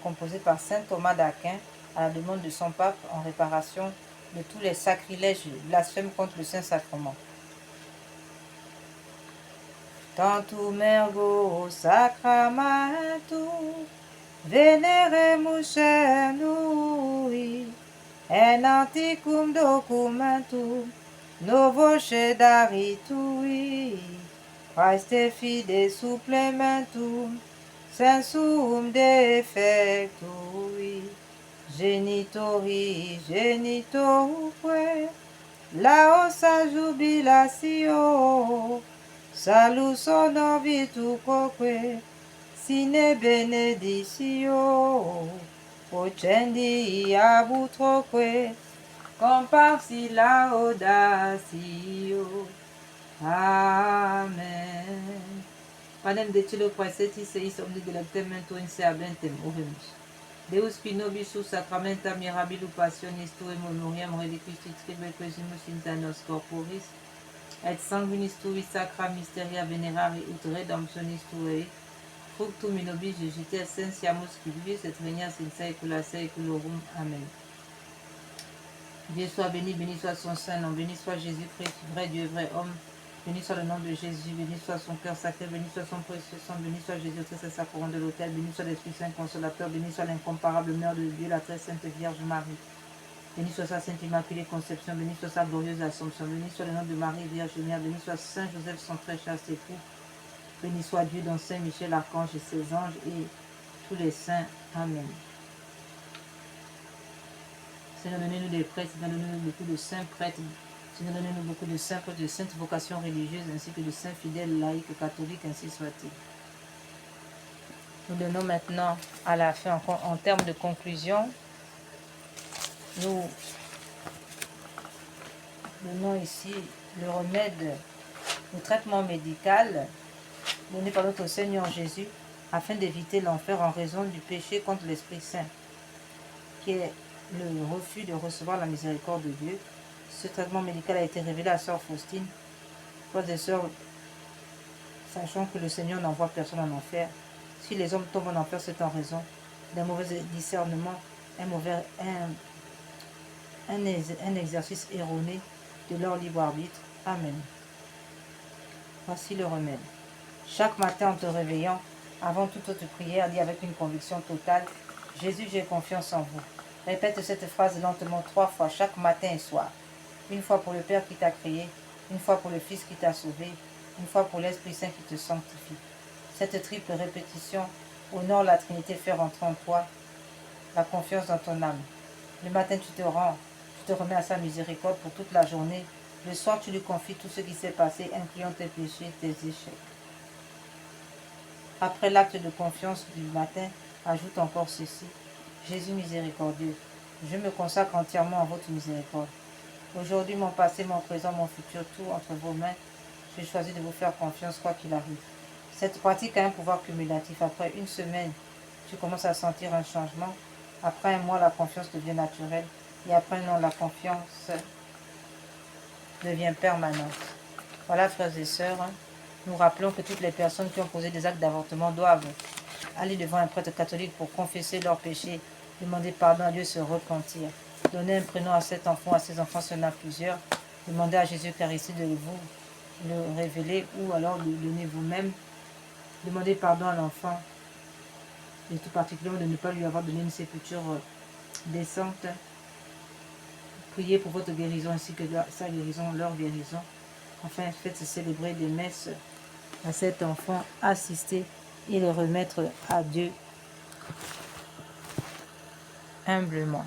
composée par saint Thomas d'Aquin, à la demande de son pape en réparation de tous les sacrilèges blasphèmes contre le Saint-Sacrement. Tantum ergo sacramentum veneremus cernui, en antiquum documentum novo cedaritui, Praeste fide supplementum sensum defectui, genitoruque, laosa jubilatio, salus honor virtuoque, sine benedictio, procendi abutroque, comparsi laudatio. Amen. Panem de Tilo Praesetis eis omni delectementum in se abentem oremus. Deus qui nobis sacramenta mirabilu passionis tui memoriam reliquis tribequesimus in nos corporis, et sanguinis tui sacra mysteria venerari ut redemptionis tui, fructum in nobis jugite essentiamus qui vivis et regnas in saecula saeculorum. Amen. Dieu soit béni, béni soit son saint nom, béni soit Jésus-Christ, vrai Dieu, vrai homme. Béni soit le nom de Jésus, béni soit son cœur sacré, béni soit son précieux sang, béni soit Jésus, très saint sacrement de l'autel, béni soit l'Esprit Saint consolateur, béni soit l'incomparable mère de Dieu, la très sainte Vierge Marie. Béni soit sa sainte immaculée conception, béni soit sa glorieuse assomption, béni soit le nom de Marie, Vierge Mère, béni soit Saint Joseph, son très chaste époux, béni soit Dieu dans Saint Michel, l'archange et ses anges et tous les saints. Amen. Seigneur, donnez-nous des prêtres, Seigneur, donnez-nous beaucoup de saints prêtres, Seigneur, donnez-nous beaucoup de saints prêtres, de saintes vocations religieuses, ainsi que de saints fidèles, laïcs, catholiques, ainsi soit-il. Nous donnons maintenant à la fin, en termes de conclusion, nous donnons ici le remède, le traitement médical donné par notre Seigneur Jésus afin d'éviter l'enfer en raison du péché contre l'Esprit Saint, qui est le refus de recevoir la miséricorde de Dieu. Ce traitement médical a été révélé à Sœur Faustine. Frères et sœurs, sachant que le Seigneur n'envoie personne en enfer. Si les hommes tombent en enfer, c'est en raison d'un mauvais discernement, un exercice erroné de leur libre arbitre. Amen. Voici le remède. Chaque matin en te réveillant, avant toute autre prière, dis avec une conviction totale: Jésus, j'ai confiance en vous. Répète cette phrase lentement 3 fois chaque matin et soir. Une fois pour le Père qui t'a créé, une fois pour le Fils qui t'a sauvé, une fois pour l'Esprit Saint qui te sanctifie. Cette triple répétition honore la Trinité, fait rentrer en toi la confiance dans ton âme. Le matin, tu te remets à sa miséricorde pour toute la journée. Le soir, tu lui confies tout ce qui s'est passé, incluant tes péchés, tes échecs. Après l'acte de confiance du matin, ajoute encore ceci: Jésus miséricordieux, je me consacre entièrement à votre miséricorde. Aujourd'hui, mon passé, mon présent, mon futur, tout entre vos mains, j'ai choisi de vous faire confiance quoi qu'il arrive. Cette pratique a un pouvoir cumulatif. Après une semaine, tu commences à sentir un changement. Après un mois, la confiance devient naturelle. Et après un an, la confiance devient permanente. Voilà, frères et sœurs, nous rappelons que toutes les personnes qui ont posé des actes d'avortement doivent aller devant un prêtre catholique pour confesser leurs péchés, demander pardon à Dieu, se repentir. Donner un prénom à cet enfant, à ses enfants, s'il y en a plusieurs. Demandez à Jésus Eucharistie de vous le révéler ou alors de le donner vous-même. Demandez pardon à l'enfant, et tout particulièrement de ne pas lui avoir donné une sépulture décente. Priez pour votre guérison ainsi que sa guérison, leur guérison. Enfin, faites célébrer des messes à cet enfant, assister et le remettre à Dieu humblement.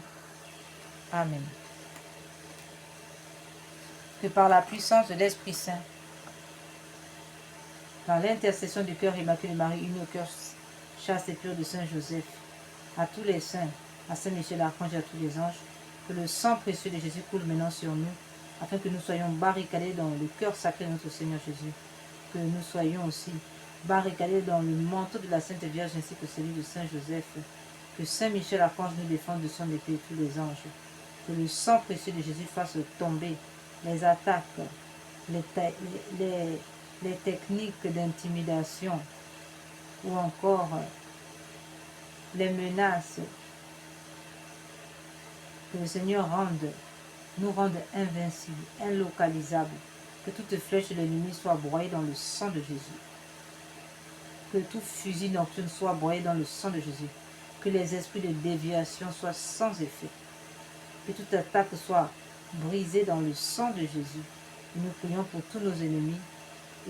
Amen. Que par la puissance de l'Esprit Saint, par l'intercession du cœur immaculé de Marie, uni au cœur chaste et pur de Saint Joseph, à tous les saints, à Saint Michel l'Archange et à tous les anges, que le sang précieux de Jésus coule maintenant sur nous, afin que nous soyons barricadés dans le cœur sacré de notre Seigneur Jésus, que nous soyons aussi barricadés dans le manteau de la Sainte Vierge ainsi que celui de Saint Joseph, que Saint Michel Archange nous défende de son épée et tous les anges, que le sang précieux de Jésus fasse tomber les attaques, les techniques d'intimidation ou encore les menaces, que le Seigneur nous rende invincibles, inlocalisables, que toute flèche de l'ennemi soit broyée dans le sang de Jésus, que tout fusil nocturne soit broyé dans le sang de Jésus, que les esprits de déviation soient sans effet, que toute attaque soit brisée dans le sang de Jésus. Et nous prions pour tous nos ennemis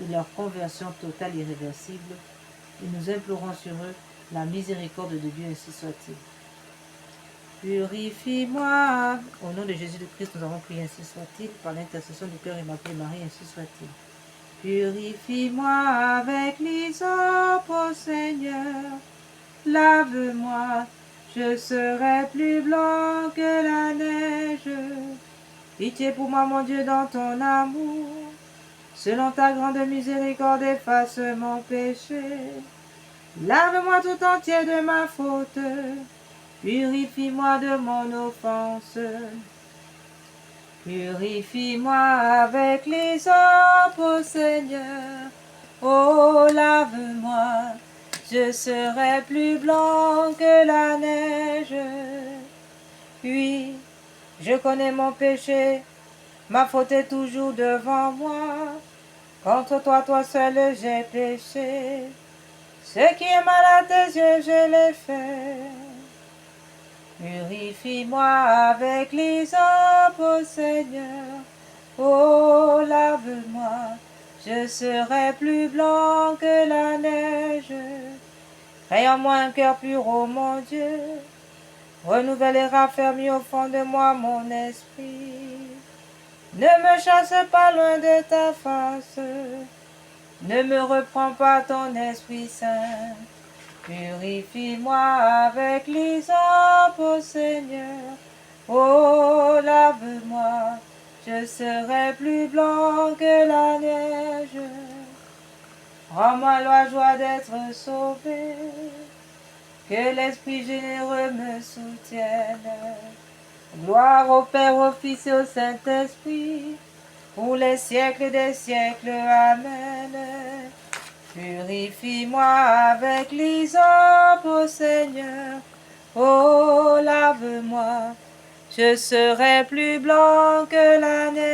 et leur conversion totale et irréversible, et nous implorons sur eux la miséricorde de Dieu, ainsi soit-il. Purifie-moi. Au nom de Jésus-Christ, nous avons prié, ainsi soit-il, par l'intercession du cœur immaculé de Marie, ainsi soit-il. Purifie-moi avec l'hysope, ô Seigneur. Lave-moi, je serai plus blanc que la neige. Pitié pour moi, mon Dieu, dans ton amour. Selon ta grande miséricorde, efface mon péché. Lave-moi tout entier de ma faute. Purifie-moi de mon offense. Purifie-moi avec l'hysope, ô Seigneur. Oh, lave-moi, je serai plus blanc que la neige. Oui, je connais mon péché, ma faute est toujours devant moi. Contre toi, toi seul, j'ai péché. Ce qui est mal à tes yeux, je l'ai fait. Purifie-moi avec l'hysope, ô Seigneur. Oh, lave-moi, je serai plus blanc que la neige. Crée en moi un cœur pur, ô mon Dieu. Renouvelle et raffermis au fond de moi mon esprit. Ne me chasse pas loin de ta face. Ne me reprends pas ton Esprit Saint. Purifie-moi avec l'hysope, ô Seigneur. Oh, lave-moi, je serai plus blanc que la neige. Rends-moi la joie d'être sauvé, que l'Esprit généreux me soutienne. Gloire au Père, au Fils et au Saint-Esprit, pour les siècles des siècles. Amen. Purifie-moi avec l'hysope, ô Seigneur. Oh, lave-moi, je serai plus blanc que la neige.